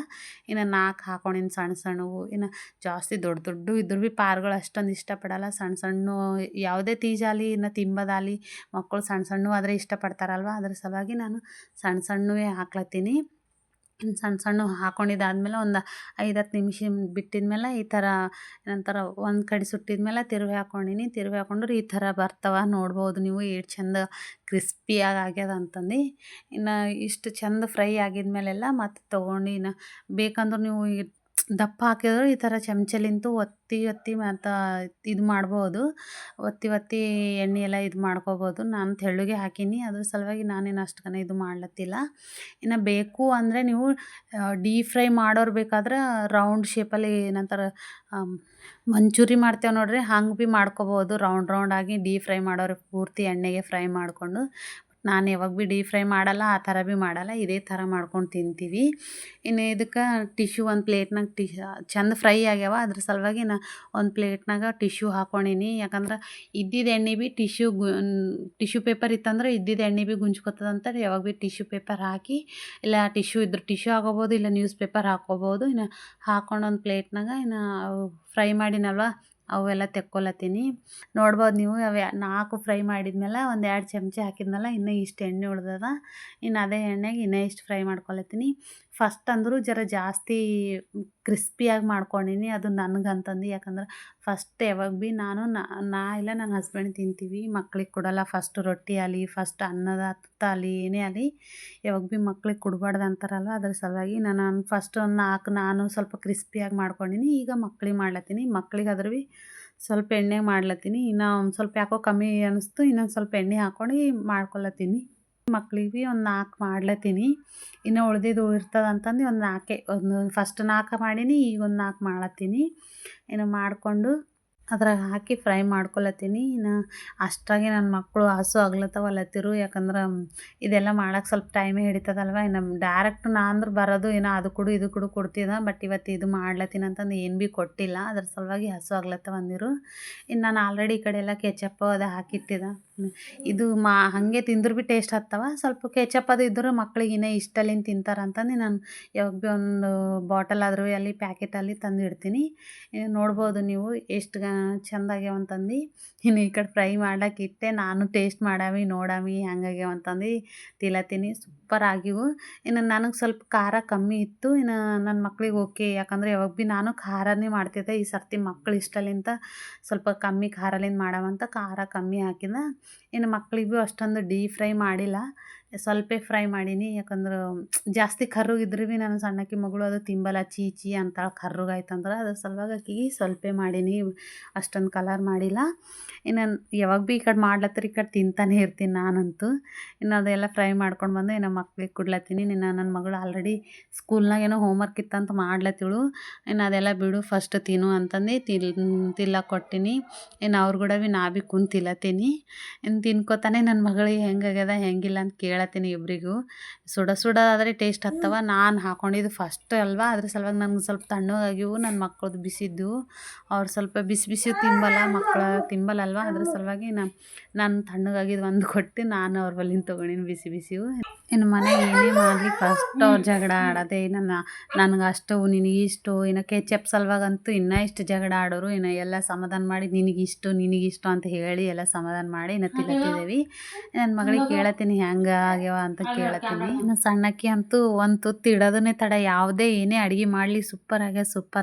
ಇನ್ನು 4 ಹಾಕೊಂಡಿನಿ ಸಣ್ಣ ಸಣ್ಣವು. ಇನ್ನು ಜಾಸ್ತಿ ದೊಡ್ಡ ದೊಡ್ಡ ಇದ್ರು ಭೀ ಪಾರ್ಗಳು ಅಷ್ಟೊಂದು ಇಷ್ಟಪಡಲ್ಲ. ಸಣ್ಣ ಸಣ್ಣ ಯಾವುದೇ ತೀಜಾಲಿ ಇನ್ನು ತಿಂಬದಾಲಿ ಮಕ್ಕಳು ಸಣ್ಣ ಸಣ್ಣ ಆದರೆ ಇಷ್ಟಪಡ್ತಾರಲ್ವ, ಅದ್ರ ಸಲುವಾಗಿ ನಾನು ಸಣ್ಣ ಸಣ್ಣವೇ ಹಾಕ್ಲತ್ತೀನಿ. ಸಣ್ಣ ಸಣ್ಣ ಹಾಕ್ಕೊಂಡಿದ್ದಾದ್ಮೇಲೆ ಒಂದು 5-10 ನಿಮಿಷ ಬಿಟ್ಟಿದ್ಮೇಲೆ ಈ ಥರ ಏನಂತಾರೆ ಒಂದು ಕಡೆ ಸುಟ್ಟಿದ್ಮೇಲೆ ತಿರುವಿ ಹಾಕ್ಕೊಂಡಿನಿ. ತಿರುವಿ ಹಾಕೊಂಡ್ರೆ ಈ ಥರ ಬರ್ತಾವ, ನೋಡ್ಬೋದು ನೀವು ಎಷ್ಟು ಚಂದ ಕ್ರಿಸ್ಪಿಯಾಗಿ ಆಗ್ಯದ ಅಂತಂದು. ಇನ್ನು ಇಷ್ಟು ಚಂದ ಫ್ರೈ ಆಗಿದ್ಮೇಲೆಲ್ಲ ಮತ್ತು ತೊಗೊಂಡು ಇನ್ನು ಬೇಕಂದ್ರೆ ನೀವು ದಪ್ಪ ಹಾಕಿದ್ರೆ ಈ ಥರ ಚಮಚಲಿಂತು ಒತ್ತಿ ಒತ್ತಿ ಮತ್ತು ಇದು ಮಾಡ್ಬೋದು. ಒತ್ತಿ ಒತ್ತಿ ಎಣ್ಣೆ ಎಲ್ಲ ಇದು ಮಾಡ್ಕೋಬೋದು. ನಾನು ತೆಳ್ಳಗೆ ಹಾಕೀನಿ, ಅದ್ರ ಸಲುವಾಗಿ ನಾನೇನು ಅಷ್ಟಕ್ಕನ ಇದು ಮಾಡ್ಲತ್ತಿಲ್ಲ. ಇನ್ನು ಬೇಕು ಅಂದರೆ ನೀವು ಡೀಪ್ ಫ್ರೈ ಮಾಡೋರು ಬೇಕಾದ್ರೆ ರೌಂಡ್ ಶೇಪಲ್ಲಿ ಏನಂತಾರೆ ಮಂಚೂರಿ ಮಾಡ್ತೇವೆ ನೋಡ್ರಿ, ಹಂಗೆ ಭೀ ಮಾಡ್ಕೋಬೋದು. ರೌಂಡ್ ರೌಂಡಾಗಿ ಡೀಪ್ ಫ್ರೈ ಮಾಡೋರು ಪೂರ್ತಿ ಎಣ್ಣೆಗೆ ಫ್ರೈ ಮಾಡಿಕೊಂಡು. ನಾನು ಯಾವಾಗ ಭೀ ಡೀಪ್ ಫ್ರೈ ಮಾಡಲ್ಲ, ಆ ಥರ ಭೀ ಮಾಡಲ್ಲ, ಇದೇ ಥರ ಮಾಡ್ಕೊಂಡು ತಿಂತೀವಿ. ಇನ್ನು ಇದಕ್ಕೆ ಟಿಶ್ಯೂ ಒಂದು ಪ್ಲೇಟ್ನಾಗ ಚಂದ ಫ್ರೈ ಆಗ್ಯಾವ, ಅದ್ರ ಸಲುವಾಗಿ ನಾ ಒಂದು ಪ್ಲೇಟ್ನಾಗ ಟಿಶ್ಯೂ ಹಾಕ್ಕೊಂಡೀನಿ. ಯಾಕಂದ್ರೆ ಇದ್ದಿದ್ದು ಎಣ್ಣೆ ಭೀ ಟಿಶ್ಯೂ ಪೇಪರ್ ಇತ್ತಂದ್ರೆ ಇದ್ದಿದ್ದು ಎಣ್ಣೆ ಭೀ ಗುಂಜ್ಕೊತದಂತಾರೆ. ಯಾವಾಗ ಭೀ ಟಿಶ್ಯೂ ಪೇಪರ್ ಹಾಕಿ, ಇಲ್ಲ ಟಿಶ್ಯೂ ಇದ್ರೆ ಟಿಶ್ಯೂ ಹಾಕೋಬೋದು, ಇಲ್ಲ ನ್ಯೂಸ್ ಪೇಪರ್ ಹಾಕ್ಕೋಬೋದು. ಇನ್ನು ಹಾಕ್ಕೊಂಡು ಒಂದು ಪ್ಲೇಟ್ನಾಗ ಇನ್ನು ಫ್ರೈ ಮಾಡಿನಲ್ವ ಅವೆಲ್ಲ ತೆಕ್ಕೊಲತ್ತೀನಿ. ನೋಡ್ಬೋದು ನೀವು. 4 ಫ್ರೈ ಮಾಡಿದ್ಮೇಲೆ ಒಂದು 2 ಚಮಚ ಹಾಕಿದ್ಮೇಲೆ ಇನ್ನೂ ಇಷ್ಟು ಎಣ್ಣೆ ಉಳ್ದದ. ಇನ್ನು ಅದೇ ಎಣ್ಣೆಗೆ ಇನ್ನೂ ಇಷ್ಟು ಫ್ರೈ ಮಾಡ್ಕೊಲತ್ತೀನಿ. ಫಸ್ಟ್ ಅಂದರೂ ಜರ ಜಾಸ್ತಿ ಕ್ರಿಸ್ಪಿಯಾಗಿ ಮಾಡ್ಕೊಂಡೀನಿ, ಅದು ನನಗಂತಂದು. ಯಾಕಂದ್ರೆ ಫಸ್ಟ್ ಯಾವಾಗ ಭೀ ನಾನು ಇಲ್ಲ ನನ್ನ ಹಸ್ಬೆಂಡ್ ತಿಂತೀವಿ, ಮಕ್ಳಿಗೆ ಕೊಡಲ್ಲ. ಫಸ್ಟ್ ರೊಟ್ಟಿ ಆಗಲಿ, ಫಸ್ಟ್ ಅನ್ನದ ತುತ್ತ ಆಗಲಿ, ಏನೇ ಆಗಲಿ ಯಾವಾಗ ಭೀ ಮಕ್ಳಿಗೆ ಕೊಡಬಾರ್ದು ಅಂತಾರಲ್ವ, ಅದ್ರ ಸಲುವಾಗಿ ನಾನು ಫಸ್ಟ್ ಒಂದು 4 ನಾನು ಸ್ವಲ್ಪ ಕ್ರಿಸ್ಪಿಯಾಗಿ ಮಾಡ್ಕೊಂಡೀನಿ. ಈಗ ಮಕ್ಳಿಗೆ ಮಾಡ್ಲತ್ತೀನಿ. ಮಕ್ಳಿಗೆ ಆದ್ರೆ ಭೀ ಸ್ವಲ್ಪ ಎಣ್ಣೆ ಮಾಡ್ಲತ್ತೀನಿ. ಇನ್ನು ಒಂದು ಸ್ವಲ್ಪ ಯಾಕೋ ಕಮ್ಮಿ ಅನ್ನಿಸ್ತು, ಇನ್ನೊಂದು ಸ್ವಲ್ಪ ಎಣ್ಣೆ ಹಾಕ್ಕೊಂಡು ಮಾಡ್ಕೊಳತ್ತೀನಿ. ಮಕ್ಳಿಗೆ ಭೀ ಒಂದು 4 ಮಾಡ್ಲತ್ತೀನಿ. ಇನ್ನು ಉಳ್ದಿದ್ದು ಇರ್ತದೆ ಅಂತಂದು ಒಂದು ಫಸ್ಟ್ 4 ಮಾಡೀನಿ, ಈಗ ಒಂದು 4 ಮಾಡ್ಲತ್ತೀನಿ. ಇನ್ನು ಮಾಡಿಕೊಂಡು ಅದ್ರಾಗ ಹಾಕಿ ಫ್ರೈ ಮಾಡ್ಕೊಳತ್ತೀನಿ. ಇನ್ನು ಅಷ್ಟಾಗಿ ನನ್ನ ಮಕ್ಕಳು ಹಸು ಆಗ್ಲತ್ತವಲ್ಲತ್ತಿರು. ಯಾಕಂದ್ರೆ ಇದೆಲ್ಲ ಮಾಡೋಕೆ ಸ್ವಲ್ಪ ಟೈಮೇ ಹಿಡಿತದಲ್ವ. ಇನ್ನು ಡೈರೆಕ್ಟ್ ನಾ ಅಂದ್ರೆ ಬರೋದು ಏನೋ ಅದು ಕೊಡು ಇದು ಕೊಡು ಕೊಡ್ತಿದ್ದ, ಬಟ್ ಇವತ್ತು ಇದು ಮಾಡ್ಲತ್ತೀನಿ ಅಂತಂದು ಏನು ಭೀ ಕೊಟ್ಟಿಲ್ಲ. ಅದ್ರ ಸಲುವಾಗಿ ಹಸು ಆಗ್ಲತ್ತವ ಅಂದಿರು. ಇನ್ನು ನಾನು ಆಲ್ರೆಡಿ ಈ ಕಡೆ ಎಲ್ಲ ಕೆಚಪ್ಪು ಅದು ಹಾಕಿಟ್ಟಿದ್ದೆ. ಇದು ಹಾಗೆ ತಿಂದ್ರೆ ಭೀ ಟೇಸ್ಟ್ ಹತ್ತವ. ಸ್ವಲ್ಪ ಕೆಚಪ್ ಅದು ಇದ್ದರೂ ಮಕ್ಳಿಗೆ ಇನ್ನೂ ಇಷ್ಟಲಿಂದ ತಿಂತಾರಂತಂದು ನಾನು ಯಾವಾಗ ಭೀ ಒಂದು ಬಾಟಲ್ ಆದರೂ ಅಲ್ಲಿ ಪ್ಯಾಕೆಟಲ್ಲಿ ತಂದು ಇಡ್ತೀನಿ. ನೋಡ್ಬೋದು ನೀವು ಎಷ್ಟು ಚಂದ ಆಗ್ಯಾವಂತಂದು. ಇನ್ನು ಈ ಕಡೆ ಫ್ರೈ ಮಾಡ್ಲಿಕ್ಕೆ ಇಟ್ಟೆ, ನಾನು ಟೇಸ್ಟ್ ಮಾಡಾವಿ ನೋಡಾವಿ ಹೆಂಗಾಗ್ಯಾವಂತಂದು ತಿಲತ್ತೀನಿ. ಸೂಪರ್ ಆಗಿವು. ಇನ್ನು ನನಗೆ ಸ್ವಲ್ಪ ಖಾರ ಕಮ್ಮಿ ಇತ್ತು. ಇನ್ನು ನನ್ನ ಮಕ್ಳಿಗೆ ಓಕೆ, ಯಾಕಂದರೆ ಯಾವಾಗ ಭೀ ನಾನು ಖಾರನೇ ಮಾಡ್ತಿದ್ದೆ. ಈ ಸರ್ತಿ ಮಕ್ಳು ಇಷ್ಟಲಿಂದ ಸ್ವಲ್ಪ ಕಮ್ಮಿ ಖಾರಲಿಂದ ಮಾಡವಂತ ಖಾರ ಕಮ್ಮಿ ಹಾಕಿದ. ಇನ್ನು ಮಕ್ಳಿಗೆ ಭೀ ಅಷ್ಟೊಂದು ಡೀಪ್ ಫ್ರೈ ಮಾಡಿಲ್ಲ, ಸ್ವಲ್ಪ ಫ್ರೈ ಮಾಡೀನಿ. ಯಾಕಂದ್ರೆ ಜಾಸ್ತಿ ಕರ್ರುಗಿದ್ರೆ ಭೀ ನನ್ನ ಸಣ್ಣಕ್ಕಿ ಮಗಳು ಅದು ತಿಂಬಲ್ಲ, ಚೀ ಅಂತಾಳೆ ಕರ್ರುಗಾಯ್ತಂದ್ರೆ. ಅದ್ರ ಸಲುವಾಗಿ ಆಕಿಗೆ ಸ್ವಲ್ಪ ಮಾಡೀನಿ, ಅಷ್ಟೊಂದು ಕಲರ್ ಮಾಡಿಲ್ಲ. ಇನ್ನು ಯಾವಾಗ ಭೀ ಈ ಕಡೆ ಮಾಡ್ಲತ್ತರ ಈ ಕಡೆ ತಿಂತಾನೆ ಇರ್ತೀನಿ ನಾನಂತೂ. ಇನ್ನು ಅದೆಲ್ಲ ಫ್ರೈ ಮಾಡ್ಕೊಂಡು ಬಂದು ಇನ್ನು ಮಕ್ಳಿಗೆ ಕೊಡ್ಲತ್ತೀನಿ. ಇನ್ನು ನನ್ನ ಮಗಳು ಆಲ್ರೆಡಿ ಸ್ಕೂಲ್ನಾಗ ಏನೋ ಹೋಮ್ವರ್ಕ್ ಇತ್ತಂತ ಮಾಡ್ಲತ್ತಿಳು. ಇನ್ನು ಅದೆಲ್ಲ ಬಿಡು, ಫಸ್ಟ್ ತಿನ್ನು ಅಂತಂದು ತಿಲ್ಲಕ್ಕೆ ಕೊಟ್ಟಿನಿ. ಇನ್ನು ಅವ್ರು ಕೂಡ ಭೀ ನಾ ಭೀ ಕುಂತು ತಿಲ್ಲತ್ತೀನಿ. ಇನ್ನು ತಿನ್ಕೋತಾನೆ ನನ್ನ ಮಗಳಿಗೆ ಹೆಂಗಾಗ್ಯದ ಹೆಂಗಿಲ್ಲ ಅಂತ ಕೇಳತ್ತೀನಿ ಇಬ್ಬರಿಗೂ. ಸುಡ ಆದರೆ ಟೇಸ್ಟ್ ಹತ್ತವ. ನಾನು ಹಾಕ್ಕೊಂಡಿದ್ದು ಫಸ್ಟ್ ಅಲ್ವಾ, ಅದ್ರ ಸಲುವಾಗಿ ನನಗೆ ಸ್ವಲ್ಪ ತಣ್ಣಗಾಗಿವು. ನನ್ನ ಮಕ್ಕಳದು ಬಿಸಿದ್ದು, ಅವ್ರು ಸ್ವಲ್ಪ ಬಿಸಿ ಬಿಸಿ ಮಕ್ಕಳು ತಿಂಬಲ್ಲಲ್ವ, ಅದ್ರ ಸಲುವಾಗಿ ನಾನು ತಣ್ಣಗಾಗಿದ್ದು ಒಂದು ಕೊಟ್ಟು ನಾನು ಅವ್ರ ಬಲ್ಲಿಂದ ತೊಗೊಂಡಿನಿ ಬಿಸಿ ಬಿಸಿವು. ಇನ್ನು ಮನೆಗೆ ಏನೇ ಮಾಡಲಿ ಫಸ್ಟ್ ಅವ್ರು ಜಗಳ ಆಡೋದೆ. ನನಗೆ ಅಷ್ಟು ನಿನಗಿಷ್ಟು, ಇನ್ನು ಕೆಚಪ್ ಸಲುವಾಗಂತೂ ಇನ್ನೂ ಇಷ್ಟು ಜಗಳ ಆಡೋರು. ಇನ್ನು ಎಲ್ಲ ಸಮಾಧಾನ ಮಾಡಿ ನಿನಗಿಷ್ಟು ಅಂತ ಹೇಳಿ ಎಲ್ಲ ಸಮಾಧಾನ ಮಾಡಿ ಇನ್ನು ತಿನ್ನತ್ತಿದ್ದೀವಿ. ನನ್ನ ಮಗಳಿಗೆ ಕೇಳತ್ತೀನಿ ಹೆಂಗೆ ಆಗ್ಯಾವ ಅಂತ ಕೇಳತ್ತೀನಿ. ಇನ್ನು ಸಣ್ಣಕ್ಕಿ ಅಂತೂ ಒಂದು ತುತ್ತು ಇಡೋದನ್ನೇ ತಡ, ಯಾವುದೇ ಏನೇ ಅಡುಗೆ ಮಾಡಲಿ ಸೂಪರ್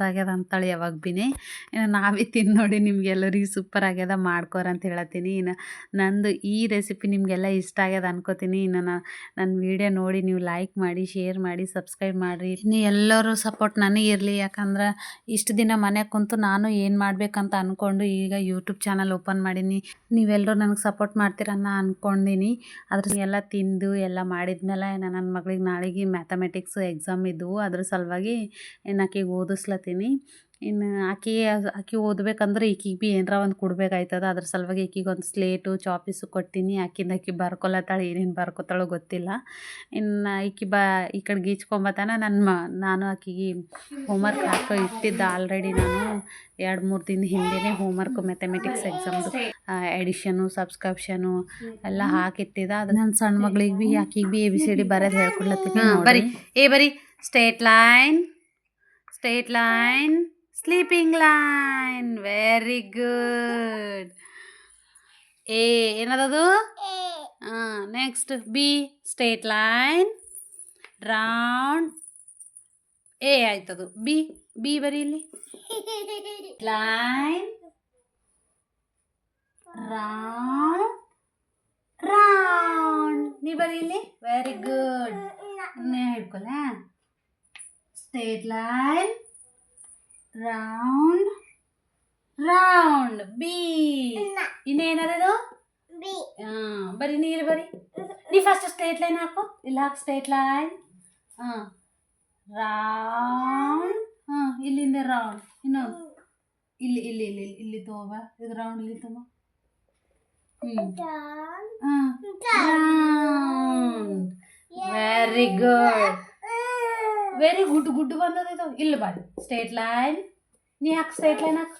ಆಗ್ಯದ ಅಂತಾಳೆ ಯಾವಾಗ ಭೀನೇ. ಇನ್ನು ನಾವೇ ತಿಂದು ನೋಡಿ ನಿಮಗೆಲ್ಲರಿಗೂ ಸೂಪರ್ ಆಗ್ಯದ ಮಾಡ್ಕೋರ ಅಂತ ಹೇಳತ್ತೀನಿ. ಇನ್ನು ನಂದು ಈ ರೆಸಿಪಿ ನಿಮಗೆಲ್ಲ ಇಷ್ಟ ಆಗ್ಯದ ಅನ್ಕೋತೀನಿ. ಇನ್ನು ನನ್ನ ವಿಡಿಯೋ ನೋಡಿ ನೀವು ಲೈಕ್ ಮಾಡಿ, ಶೇರ್ ಮಾಡಿ, ಸಬ್ಸ್ಕ್ರೈಬ್ ಮಾಡಿರಿ. ಇನ್ನು ಎಲ್ಲರೂ ಸಪೋರ್ಟ್ ನನಗೆ ಇರಲಿ. ಯಾಕಂದ್ರೆ ಇಷ್ಟು ದಿನ ಮನೆಗೆ ಕುಂತು ನಾನು ಏನು ಮಾಡಬೇಕಂತ ಅಂದ್ಕೊಂಡು ಈಗ ಯೂಟ್ಯೂಬ್ ಚಾನಲ್ ಓಪನ್ ಮಾಡೀನಿ. ನೀವೆಲ್ಲರೂ ನನಗೆ ಸಪೋರ್ಟ್ ಮಾಡ್ತೀರನ್ನ ಅಂದ್ಕೊಂಡಿನಿ. ಅದ್ರ ಎಲ್ಲ ತಿಂದು ಎಲ್ಲ ಮಾಡಿದ್ಮೇಲೆ ನನ್ನ ಮಗಳಿಗೆ ನಾಳೆಗೆ ಮ್ಯಾಥಮೆಟಿಕ್ಸ್ ಎಕ್ಸಾಮ್ ಇದ್ದವು. ಅದ್ರ ಸಲುವಾಗಿ ಆಕೆಗೆ ಓದಿಸ್ಲತ್ತೀನಿ. ಇನ್ನು ಆಕಿ ಓದ್ಬೇಕಂದ್ರೆ ಈಕಿಗೆ ಭೀ ಏನರ ಒಂದು ಕೊಡ್ಬೇಕಾಯ್ತದ. ಅದ್ರ ಸಲುವಾಗಿ ಈಕಿಗೆ ಒಂದು ಸ್ಲೇಟು ಚಾಪೀಸು ಕೊಟ್ಟೀನಿ. ಆಕಿ ಬರ್ಕೊಳತ್ತಾಳೆ, ಏನೇನು ಬರ್ಕೊತಾಳೋ ಗೊತ್ತಿಲ್ಲ. ಇನ್ನು ಈ ಕಡೆ ಗೀಚ್ಕೊಂಬತ್ತಾನ. ನಾನು ಆಕಿಗೆ ಹೋಮ್ವರ್ಕ್ ಹಾಕೋ ಇಟ್ಟಿದ್ದೆ ಆಲ್ರೆಡಿ. ನಾನು 2-3 ದಿನ ಹಿಂದೆಯೇ ಹೋಮ್ವರ್ಕ್ ಮ್ಯಾಥಮೆಟಿಕ್ಸ್ ಎಕ್ಸಾಮ್ದು ಎಡಿಷನು ಸಬ್ಸ್ಕ್ರಿಪ್ಷನು ಎಲ್ಲ ಹಾಕಿಟ್ಟಿದ್ದೆ. ಅದು ನನ್ನ ಸಣ್ಣ ಮಗಳಿಗೆ ಭೀ ಆಕಿಗೆ ಭೀ ABCD ಬರೋದು ಹೇಳ್ಕೊಡ್ಲತ್ತೀನಿ. ಬರೀ ಬರೀ straight line sleeping line. Very good. ಏನದದು? Next B straight line round. ಆಯ್ತದು. ಬಿ ಬರೀ ಇಲ್ಲಿ. Line round. ನೀ ಬರೀ ಇಲ್ಲಿ. Very good. ಹಿಡ್ಕೊಲ್ಲ. Straight line round B. ಇನ್ನೇನದು? ಬರೀ ನೀರು ಬರೀ. ನೀ ಫಸ್ಟ್ ಸ್ಟ್ರೇಟ್ ಲೈನ್ ಹಾಕು. ಇಲ್ಲ ಹಾಕು ಸ್ಟ್ರೇಟ್ ಲೈನ್. ರೌಂಡ್. ಇಲ್ಲಿಂದ ರೌಂಡ್. ಇನ್ನೊಂದು ಇಲ್ಲಿ ಇಲ್ಲಿ ಇಲ್ಲಿ ಇಲ್ಲಿ ತಗೋಬ. ಇದು ರೌಂಡ್ ಇಲ್ಲಿ ತಗೋ. Round. Very good. Very good ಬಂದದ. ಇಲ್ಲಿ ಬಾಡಿ ಸ್ಟ್ರೇಟ್ ಲೈನ್. ನೀ ಹಾಕು ಸ್ಟ್ರೇಟ್ ಲೈನ್ ಹಾಕು.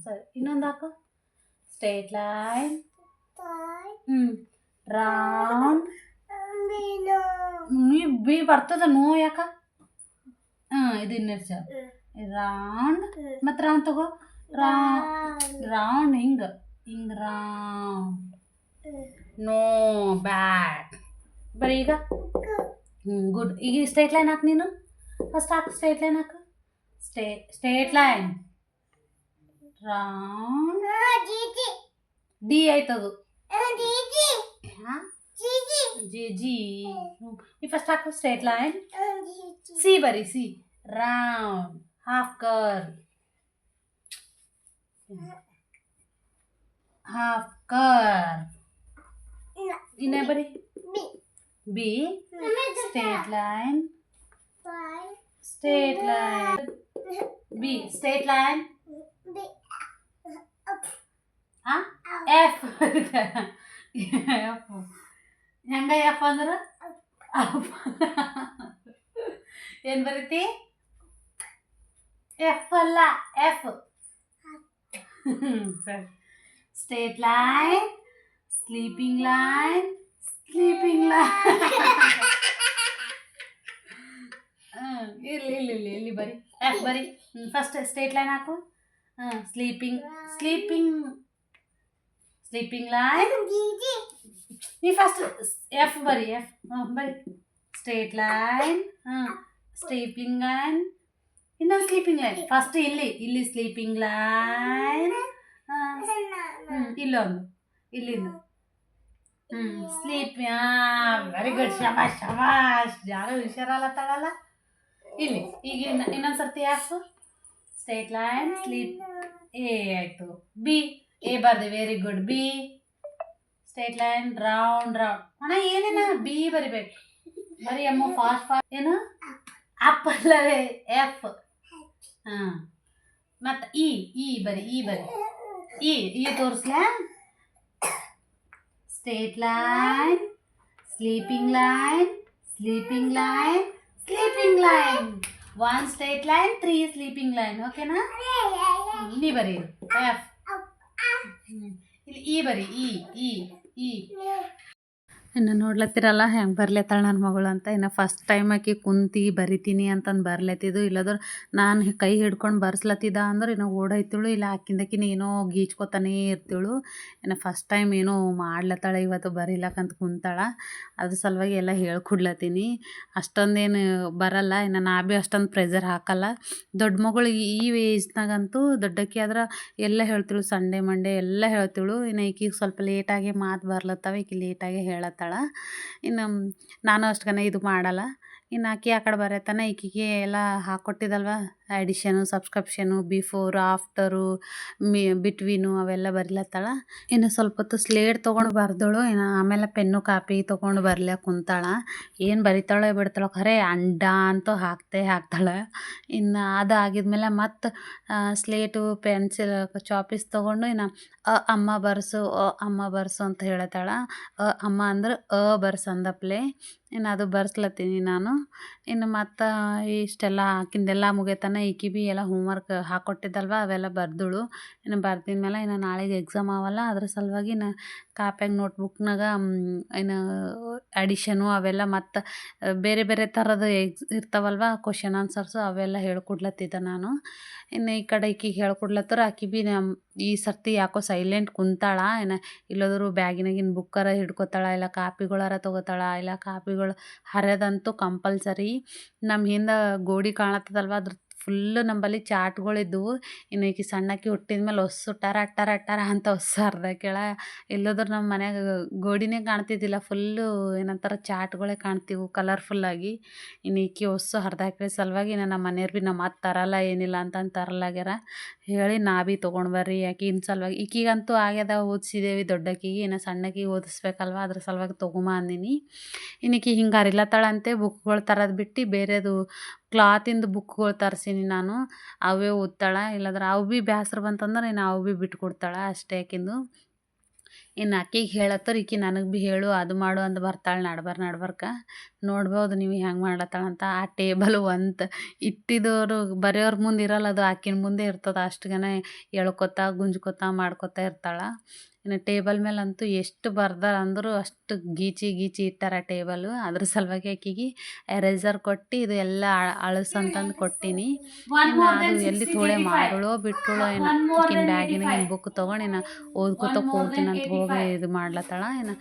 ಸರಿ. ಇನ್ನೊಂದು ಹಾಕು ಸ್ಟ್ರೇಟ್ ಲೈನ್. ರೌಂಡ್. ನೀ ಬಿ ಬರ್ತದ. ನೋ ಯಾಕ? ಇದು ಇನ್ನೆರ್ಚ ರೌಂಡ್. ಮತ್ತು ರೌಂಡ್ ತಗೋ. ರೌಂಡ್ ಹಿಂಗೆ ರೌಂಡ್. ನೋ ಬ್ಯಾಡ್. ಬರೀ ಈಗ. ಗುಡ್. ಈಗ ಸ್ಟ್ರೇಟ್ ಲೈನ್ ಹಾಕು. ನೀನು ಫಸ್ಟ್ ಹಾಕು ಸ್ಟ್ರೇಟ್ ಲೈನ್ ಹಾಕು. Straight line round. ಡಿ ಆಯ್ತದು. ಜಿ. ಈ ಫಸ್ಟ್ ಹಾಕು ಸ್ಟ್ರೇಟ್ ಲೈನ್. ಸಿ ಬರೀ. C round. Half curve. ಇನ್ನೇ ಬರೀ. B straight line. B straight line. F. ಹೆಂಗ ಎಫ್ ಅಂದ್ರೆ ಏನು ಬರೀತಿ? ಎಫ್ ಅಲ್ಲ, ಎಫ್. ಸರಿ. Straight line sleeping line. ಇಲ್ಲಿ ಬರಿ. ಎಫ್ ಬರಿ. ಫಸ್ಟ್ ಸ್ಟ್ರೇಟ್ ಲೈನ್ ಹಾಕು. Sleeping line. ನೀ ಫಸ್ಟ್ ಎಫ್ ಬರಿ. ಎಫ್ ಬರಿ. Straight line. Sleeping line. ಇನ್ನೊಂದು ಸ್ಲೀಪಿಂಗ್ ಲೈನ್. ಫಸ್ಟ್ ಇಲ್ಲಿ ಸ್ಲೀಪಿಂಗ್ ಲೈನ್. ಇಲ್ಲೊಂದು ಇಲ್ಲಿಂದ ಸ್ಲೀಪ್. Very good. ಶಬಾಷ್. ಯಾರು ಹುಷಾರಲ್ಲ ತಗಲ್ಲ. ಇಲ್ಲಿ ಈಗ ಇನ್ನೊಂದು ಸರ್ತಿ ಎಫ್ ಸ್ಟ್ರೇಟ್ ಲೈನ್ ಸ್ಲೀಪ್. ಆಯಿತು. ಬಿ ಬರ್ದೆ. Very good. B straight line round. ಅಣ್ಣ ಏನೇನ ಬಿ ಬರಿಬೇಕು. ಬರೀ ಅಮ್ಮ ಫಾಸ್ಟ್. ಏನು ಅಪ್ ಅಲ್ಲವೇ? ಎಫ್. ಮತ್ತು ಇ ಬರಿ. ಈ ತೋರಿಸ್ಲಾ? Straight line sleeping line. 1 straight line 3 sleeping line. ಓಕೆನಾ? ನೀ ಬರೀ ಎಫ್. ಇಲ್ಲಿ ಇ ಬರಿ. ಇ ಇನ್ನು ನೋಡ್ಲತ್ತಿರಲ್ಲ ಹೆಂಗೆ ಬರ್ಲತ್ತಾಳ ನನ್ನ ಮಗಳು ಅಂತ. ಇನ್ನು ಫಸ್ಟ್ ಟೈಮ್ ಆಕಿ ಕುಂತಿ ಬರಿತೀನಿ ಅಂತಂದು ಬರ್ಲತ್ತಿದ್ದು. ಇಲ್ಲದ್ರೆ ನಾನು ಕೈ ಹಿಡ್ಕೊಂಡು ಬರ್ಸ್ಲತ್ತಿದ್ದ ಅಂದ್ರೆ ಇನ್ನು ಓಡೋಯ್ತಳು. ಇಲ್ಲ ಆಕಿಂದಕಿನ ಏನೋ ಗೀಚ್ಕೊತಾನೇ ಇರ್ತಿಳು. ಇನ್ನು ಫಸ್ಟ್ ಟೈಮ್ ಏನೋ ಮಾಡ್ಲತ್ತಾಳ ಇವತ್ತು, ಬರೀಲಕ್ಕಂತ ಕುಂತಾಳ. ಅದ್ರ ಸಲುವಾಗಿ ಎಲ್ಲ ಹೇಳ್ಕೊಡ್ಲತ್ತೀನಿ. ಅಷ್ಟೊಂದೇನು ಬರಲ್ಲ. ಇನ್ನು ನಾ ಭೀ ಅಷ್ಟೊಂದು ಪ್ರೆಷರ್ ಹಾಕಲ್ಲ. ದೊಡ್ಡ ಮಗಳು ಈ ಏಜ್ನಾಗಂತೂ ದೊಡ್ಡಕ್ಕಿ ಆದ್ರೆ ಎಲ್ಲ ಹೇಳ್ತಿಳು. ಸಂಡೇ ಮಂಡೇ ಎಲ್ಲ ಹೇಳ್ತಿಳು. ಇನ್ನು ಈಕಿಗೆ ಸ್ವಲ್ಪ ಲೇಟಾಗಿ ಮಾತು ಬರ್ಲತ್ತವ. ಈಕಿ ಲೇಟಾಗಿ ಹೇಳತ್ತಾಳ. ಇನ್ನು ನಾನು ಅಷ್ಟಗನ ಇದು ಮಾಡಲ್ಲ. ಇನ್ನು ಆಕಿ ಆ ಕಡೆ ಬರತ್ತಾನ ಈಕಿಗೆ ಎಲ್ಲ ಹಾಕ್ಕೊಟ್ಟಿದ್ದಲ್ವ ಅಡಿಷನು ಸಬ್ಸ್ಕ್ರಿಪ್ಷನು ಬಿಫೋರು ಆಫ್ಟರು ಬಿಟ್ವೀನು ಅವೆಲ್ಲ ಬರಿಲತ್ತಾಳ. ಇನ್ನು ಸ್ವಲ್ಪ ಹೊತ್ತು ಸ್ಲೇಟ್ ತೊಗೊಂಡು ಬರ್ದಳು. ಇನ್ನು ಆಮೇಲೆ ಪೆನ್ನು ಕಾಪಿ ತೊಗೊಂಡು ಬರ್ಲಿಕ್ಕೆ ಕುಂತಾಳ. ಏನು ಬರಿತಾಳೋ ಬಿಡ್ತಾಳೋ ಖರೆ ಅಂಡ ಅಂತೂ ಹಾಕ್ತಾಳೆ. ಇನ್ನು ಅದು ಆಗಿದ್ಮೇಲೆ ಮತ್ತು ಸ್ಲೇಟು ಪೆನ್ಸಿಲ್ ಚಾಪೀಸ್ ತೊಗೊಂಡು ಇನ್ನು ಅಮ್ಮ ಬರ್ಸು ಅಮ್ಮ ಬರ್ಸು ಅಂತ ಹೇಳತ್ತಾಳ. ಅಮ್ಮ ಅಂದ್ರೆ ಬರ್ಸು ಅಂದಪ್ಲೆ ಇನ್ನು ಅದು ಬರ್ಸ್ಲತ್ತೀನಿ ನಾನು. ಇನ್ನು ಮತ್ತು ಇಷ್ಟೆಲ್ಲ ಆಕಿಂದೆಲ್ಲ ಮುಗಿಯತನ ಈಕಿ ಭೀ ಎಲ್ಲ ಹೋಮ್ವರ್ಕ್ ಹಾಕ್ಕೊಟ್ಟಿದ್ದಲ್ವ ಅವೆಲ್ಲ ಬರ್ದಳು. ಇನ್ನು ಬರ್ದಿದ್ಮೇಲೆ ಇನ್ನು ನಾಳೆಗೆ ಎಕ್ಸಾಮ್ ಅವಲ್ಲ ಅದ್ರ ಸಲುವಾಗಿ ಇನ್ನು ಕಾಪ್ಯಾಗ ನೋಟ್ಬುಕ್ನಾಗ ಇನ್ನು ಅಡಿಷನು ಅವೆಲ್ಲ ಮತ್ತು ಬೇರೆ ಬೇರೆ ಥರದ ಇರ್ತಾವಲ್ವ ಕ್ವಶನ್ ಆನ್ಸರ್ಸು ಅವೆಲ್ಲ ಹೇಳ್ಕೊಡ್ಲತ್ತಿದ್ದೆ ನಾನು. ಇನ್ನು ಈ ಕಡೆ ಈಕಿಗೆ ಹೇಳ್ಕೊಡ್ಲತ್ತರ ಆಕಿ ಭೀ ಈ ಸರ್ತಿ ಯಾಕೋ ಸೈಲೆಂಟ್ ಕುಂತಾಳ. ಇನ್ನು ಇಲ್ಲೋದ್ರು ಬ್ಯಾಗಿನಾಗಿನ ಬುಕ್ಕರ ಹಿಡ್ಕೊತಾಳ, ಇಲ್ಲ ಕಾಪಿಗಳಾರ ತೊಗೋತಾಳ, ಇಲ್ಲ ಕಾಪಿಗಳು ಹರಿಯೋದಂತೂ ಕಂಪಲ್ಸರಿ. ನಮ್ಮ ಹಿಂದೆ ಗೋಡಿ ಕಾಣತ್ತದಲ್ವ ಅದ್ರ ಫುಲ್ಲು ನಂಬಲ್ಲಿ ಚಾಟ್ಗಳಿದ್ದವು. ಇನ್ನು ಈಕಿ ಸಣ್ಣಕ್ಕಿ ಹುಟ್ಟಿದ್ಮೇಲೆ ಒಸ್ಸು ಟರ ಟರ ಟರ ಅಂತ ಒಸ್ಸು ಹರ್ದಾಕ್ಯಾಳ. ಇಲ್ಲೋದ್ರೆ ನಮ್ಮ ಮನ್ಯಾಗ ಗೋಡಿನೇ ಕಾಣ್ತಿದ್ದಿಲ್ಲ, ಫುಲ್ಲು ಏನಂತಾರೆ ಚಾಟ್ಗಳೇ ಕಾಣ್ತಿವು ಕಲರ್ಫುಲ್ಲಾಗಿ. ಇನ್ನು ಈಕಿ ಒಸ್ಸು ಹರ್ದಾಕ್ಳ ಸಲುವಾಗಿ ಇನ್ನು ನಮ್ಮ ಮನೆಯವ್ರು ಭೀ ನಮ್ಮ ಮಾತು ತರಲ್ಲ ಏನಿಲ್ಲ ಅಂತಂದು ತರಲಾಗ್ಯಾರ. ಹೇಳಿ ನಾ ಭೀ ತೊಗೊಂಡು ಬರ್ರಿ ಆಕಿನ ಸಲುವಾಗಿ. ಈಕಿಗಂತೂ ಆಗ್ಯದ ಓದಿಸಿದೇವಿ ದೊಡ್ಡಕ್ಕಿಗೆ, ಇನ್ನು ಸಣ್ಣಕ್ಕಿಗೆ ಓದಿಸ್ಬೇಕಲ್ವ ಅದ್ರ ಸಲುವಾಗಿ ತೊಗೊಂಬ ಅಂದಿನಿ. ಇನ್ನು ಈಕಿ ಹಿಂಗೆ ಹರಿಲತ್ತಾಳಂತೆ ಬುಕ್ಗಳು ತರೋದು ಬಿಟ್ಟು ಬೇರೆದು ಕ್ಲಾತಿಂದು ಬುಕ್ಗಳು ತರಿಸೀನಿ ನಾನು. ಅವೇ ಓದ್ತಾಳೆ. ಇಲ್ಲಾಂದ್ರೆ ಅವು ಭೀ ಬೇಸ್ರ ಬಂತಂದ್ರೆ ಇನ್ನು ಅವು ಭೀ ಬಿಟ್ಕೊಡ್ತಾಳೆ ಅಷ್ಟೇ ಆಕಿಂದು. ಇನ್ನು ಆಕಿಗೆ ಹೇಳತ್ತರ ಈಕಿ ನನಗೆ ಭೀ ಹೇಳು ಅದು ಮಾಡು ಅಂತ ಬರ್ತಾಳೆ ನಡ್ಬರ್ಕ. ನೋಡ್ಬೋದು ನೀವು ಹೆಂಗೆ ಮಾಡ್ಲತ್ತಾಳಂತ. ಆ ಟೇಬಲ್ ಒಂದು ಇಟ್ಟಿದ್ದವರು ಬರೆಯೋರ ಮುಂದೆ ಇರಲ್ಲ, ಅದು ಆಕಿನ ಮುಂದೆ ಇರ್ತದೆ. ಅಷ್ಟುಗನೆ ಎಳ್ಕೊತಾ ಗುಂಜ್ಕೊತಾ ಮಾಡ್ಕೊತಾ ಇರ್ತಾಳೆ. ಇನ್ನು ಟೇಬಲ್ ಮೇಲಂತೂ ಎಷ್ಟು ಬರ್ದಾರ ಅಂದರೂ ಅಷ್ಟು ಗೀಚಿ ಇಟ್ಟಾರ ಟೇಬಲು. ಅದ್ರ ಸಲುವಾಗಿ ಆಕಿಗೆ ಎರೇಸರ್ ಕೊಟ್ಟು ಇದು ಎಲ್ಲ ಅಳಸಂತಂದು ಕೊಟ್ಟೀನಿ. ಇನ್ನು ಅದು ಎಲ್ಲಿ ಥೋಡೆ ಮಾಡೋಳೋ ಬಿಟ್ಟಳೋ ಏನೋ ಆಕಿನ ಬ್ಯಾಗಿನಾಗಿನ ಬುಕ್ ತೊಗೊಂಡು ಇನ್ನು ಓದ್ಕೊತ ಕೂಡ್ತೀನಿ ಅಂತ ಹೋಗಿ ಇದು ಮಾಡ್ಲತ್ತಾಳ. ಇನ್ನು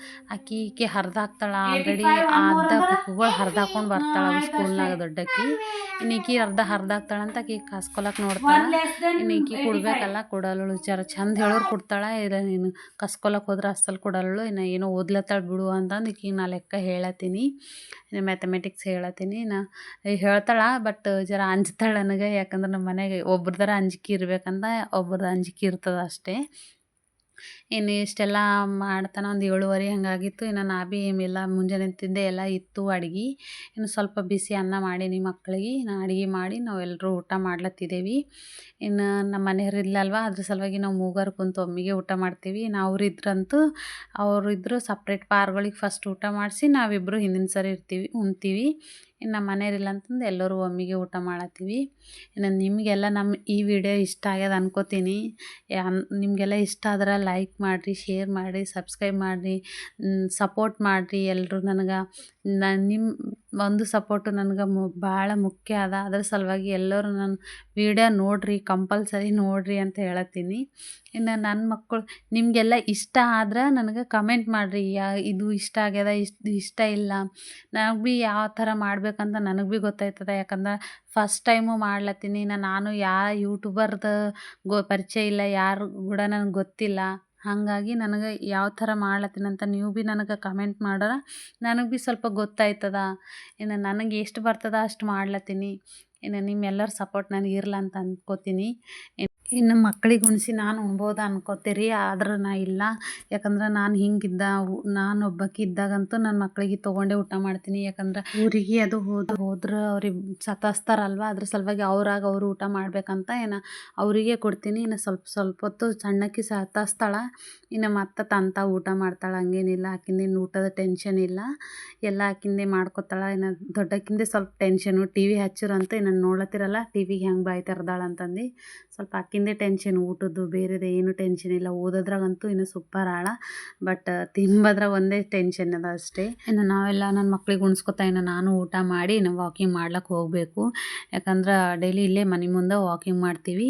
ಈಕೆ ಹರಿದಾಕ್ತಾಳ ಆಲ್ರೆಡಿ. ಅರ್ಧ ಬುಕ್ಗಳು ಹರಿದಾಕೊಂಡು ಬರ್ತಾಳೆ ಸ್ಕೂಲ್ನಾಗ ದೊಡ್ಡಕ್ಕಿ. ಇನ್ನು ಈಕಿ ಹರಿದಾಕ್ತಾಳಂತ ಆಕಿ ಕಸ್ಕೊಳಕ್ಕೆ ನೋಡ್ತಾಳೆ. ಇನ್ನು ಈಕಿ ಕೊಡ್ಬೇಕಲ್ಲ, ಕೊಡಲು ಜರ ಚಂದ ಹೇಳೋರು ಕೊಡ್ತಾಳೆ, ಇಲ್ಲ ನೀನು ಕಸ್ಕೊಳಕ್ಕೆ ಹೋದ್ರೆ ಅಸಲು ಕೊಡಲು. ಇನ್ನು ಏನೋ ಓದ್ಲತ್ತಾಳ ಬಿಡು ಅಂತಂದು ಈಕಿಗೆ ನಾ ಲೆಕ್ಕ ಹೇಳತ್ತೀನಿ. ಇನ್ನು ಮ್ಯಾಥಮೆಟಿಕ್ಸ್ ಹೇಳತ್ತೀನಿ. ನಾ ಹೇಳ್ತಾಳೆ ಬಟ್ ಜರ ಅಂಜ್ತಾಳೆ ನನಗೆ. ಯಾಕಂದ್ರೆ ನಮ್ಮ ಮನೆಗೆ ಒಬ್ರದಾರ ಅಂಜಿಕೆ ಇರ್ಬೇಕಂತ, ಒಬ್ರದ್ದು ಅಂಜಿಕೆ ಇರ್ತದೆ ಅಷ್ಟೇ. ಇನ್ನು ಇಷ್ಟೆಲ್ಲ ಮಾಡ್ತಾನೆ ಒಂದು 7:30 ಹಂಗಾಗಿತ್ತು. ಇನ್ನು ನಾ ಭೀ ಏನಿಲ್ಲ ಮುಂಜಾನೆ ತಿಂದೆ ಎಲ್ಲ ಇತ್ತು ಅಡ್ಗೆ. ಇನ್ನು ಸ್ವಲ್ಪ ಬಿಸಿ ಅನ್ನ ಮಾಡೀನಿ ಮಕ್ಕಳಿಗೆ. ನಾ ಅಡುಗೆ ಮಾಡಿ ನಾವೆಲ್ಲರೂ ಊಟ ಮಾಡ್ಲತ್ತಿದ್ದೇವೆ. ಇನ್ನು ನಮ್ಮ ಮನೆಯವ್ರು ಇಲ್ಲಲ್ವ ಅದ್ರ ಸಲುವಾಗಿ ನಾವು ಮೂವರು ಕುಂತು ಒಮ್ಮಿಗೆ ಊಟ ಮಾಡ್ತೀವಿ. ಇನ್ನು ಅವರಿದ್ದರು ಸಪ್ರೇಟ್ ಪಾರ್ಗಳಿಗೆ ಫಸ್ಟ್ ಊಟ ಮಾಡಿಸಿ ನಾವಿಬ್ಬರು ಹಿಂದಿನ ಸರಿ ಉಣ್ತೀವಿ. ಇನ್ನು ನಮ್ಮ ಮನೆಯವ್ರಿಲ್ಲ ಅಂತಂದು ಎಲ್ಲರೂ ಒಮ್ಮಿಗೆ ಊಟ ಮಾಡತ್ತೀವಿ. ಇನ್ನು ನಿಮಗೆಲ್ಲ ನಮ್ಮ ಈ ವಿಡಿಯೋ ಇಷ್ಟ ಆಗ್ಯದ ಅನ್ಕೋತೀನಿ. ನಿಮಗೆಲ್ಲ ಇಷ್ಟ ಆದ್ರೆ ಲೈಕ್ ಮಾಡಿರಿ, ಶೇರ್ ಮಾಡಿರಿ, ಸಬ್ಸ್ಕ್ರೈಬ್ ಮಾಡಿರಿ, ಸಪೋರ್ಟ್ ಮಾಡಿರಿ ಎಲ್ಲರೂ ನನಗೆ. ನಿಮ್ಮ ಒಂದು ಸಪೋರ್ಟು ನನಗೆ ಭಾಳ ಮುಖ್ಯ ಅದ. ಅದ್ರ ಸಲುವಾಗಿ ಎಲ್ಲರೂ ನನ್ನ ವಿಡಿಯೋ ನೋಡಿರಿ, ಕಂಪಲ್ಸರಿ ನೋಡಿರಿ ಅಂತ ಹೇಳತ್ತೀನಿ. ಇನ್ನು ನನ್ನ ಮಕ್ಕಳು ನಿಮಗೆಲ್ಲ ಇಷ್ಟ ಆದ್ರೆ ನನಗೆ ಕಮೆಂಟ್ ಮಾಡಿರಿ. ಇದು ಇಷ್ಟ ಆಗ್ಯದ, ಇಷ್ಟ ಇಲ್ಲ. ನನಗೆ ಭೀ ಯಾವ ಥರ ಮಾಡ್ಬೇಕಂತ ನನಗೆ ಭೀ ಗೊತ್ತಾಯ್ತದೆ. ಯಾಕಂದ್ರೆ ಫಸ್ಟ್ ಟೈಮು ಮಾಡ್ಲತ್ತೀನಿ. ನಾನು ಯಾವ ಯೂಟ್ಯೂಬರ್ದು ಪರಿಚಯ ಇಲ್ಲ, ಯಾರು ಕೂಡ ನನಗೆ ಗೊತ್ತಿಲ್ಲ. ಹಾಗಾಗಿ ನನಗೆ ಯಾವ ಥರ ಮಾಡ್ಲತ್ತೀನಂತ ನೀವು ಭೀ ನನಗೆ ಕಮೆಂಟ್ ಮಾಡೋರ ನನಗೆ ಭೀ ಸ್ವಲ್ಪ ಗೊತ್ತಾಯ್ತದ. ಇನ್ನು ನನಗೆ ಎಷ್ಟು ಬರ್ತದ ಅಷ್ಟು ಮಾಡ್ಲತ್ತೀನಿ. ಇನ್ನು ನಿಮ್ಮೆಲ್ಲರ ಸಪೋರ್ಟ್ ನನಗೆ ಇರಲ್ಲ ಅಂತ ಅಂದ್ಕೋತೀನಿ. ಇನ್ನು ಮಕ್ಕಳಿಗೆ ಉಣಿಸಿ ನಾನು ಉಣ್ಬೋದು ಅನ್ಕೋತೀರಿ, ಆದ್ರೆ ನಾ ಇಲ್ಲ. ಯಾಕಂದ್ರೆ ನಾನು ಹಿಂಗಿದ್ದ ನಾನು ಒಬ್ಬಾಕಿ ಇದ್ದಾಗಂತೂ ನನ್ನ ಮಕ್ಕಳಿಗೆ ತೊಗೊಂಡೇ ಊಟ ಮಾಡ್ತೀನಿ. ಯಾಕಂದ್ರೆ ಊರಿಗೆ ಅದು ಹೋದ್ರೆ ಅವ್ರಿಗೆ ಸತಾಯಿಸ್ತಾರಲ್ವ, ಅದ್ರ ಸಲುವಾಗಿ ಅವರು ಊಟ ಮಾಡ್ಬೇಕಂತ ಏನು ಅವರಿಗೆ ಕೊಡ್ತೀನಿ. ಇನ್ನು ಸ್ವಲ್ಪ ಹೊತ್ತು ಸಣ್ಣಕ್ಕಿ ಸತಾಯಿಸ್ತಾಳೆ. ಇನ್ನು ಮತ್ತೆ ತಂತ ಊಟ ಮಾಡ್ತಾಳೆ, ಹಂಗೇನಿಲ್ಲ. ಆಕಿಂದೇನು ಊಟದ ಟೆನ್ಷನ್ ಇಲ್ಲ, ಎಲ್ಲ ಆಕಿಂದೇ ಮಾಡ್ಕೊತಾಳೆ. ಇನ್ನು ದೊಡ್ಡಕ್ಕಿಂದೇ ಸ್ವಲ್ಪ ಟೆನ್ಷನು. ಟಿ ವಿ ಹಚ್ಚಿರಂತ ಇನ್ನು ನೋಡ್ಲತ್ತಿರಲ್ಲ ಟಿ ವಿಗೆ ಹೆಂಗೆ ಬಾಯಿ ತೆರೆದಾಳೆ ಅಂತಂದು ಸ್ವಲ್ಪ ಆಕಿಂದೇ ಟೆನ್ಷನ್. ಊಟದ್ದು ಬೇರೆದು ಏನು ಟೆನ್ಷನ್ ಇಲ್ಲ. ಓದೋದ್ರಾಗಂತೂ ಇನ್ನು ಸೂಪರ್ ಆಳ. ಬಟ್ ತಿಂಬದ್ರಾಗ ಒಂದೇ ಟೆನ್ಷನ್ ಅದ ಅಷ್ಟೇ. ಇನ್ನು ನಾವೆಲ್ಲ ನನ್ನ ಮಕ್ಳಿಗೆ ಉಣಿಸ್ಕೊತಾ ಇನ್ನು ನಾನು ಊಟ ಮಾಡಿ ಇನ್ನು ವಾಕಿಂಗ್ ಮಾಡ್ಲಿಕ್ಕೆ ಹೋಗಬೇಕು. ಯಾಕಂದ್ರೆ ಡೈಲಿ ಇಲ್ಲೇ ಮನೆ ಮುಂದೆ ವಾಕಿಂಗ್ ಮಾಡ್ತೀವಿ.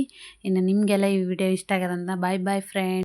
ಇನ್ನು ನಿಮಗೆಲ್ಲ ಈ ವಿಡಿಯೋ ಇಷ್ಟ ಆಗ್ಯದಂತ ಬಾಯ್ ಫ್ರೆಂಡ್.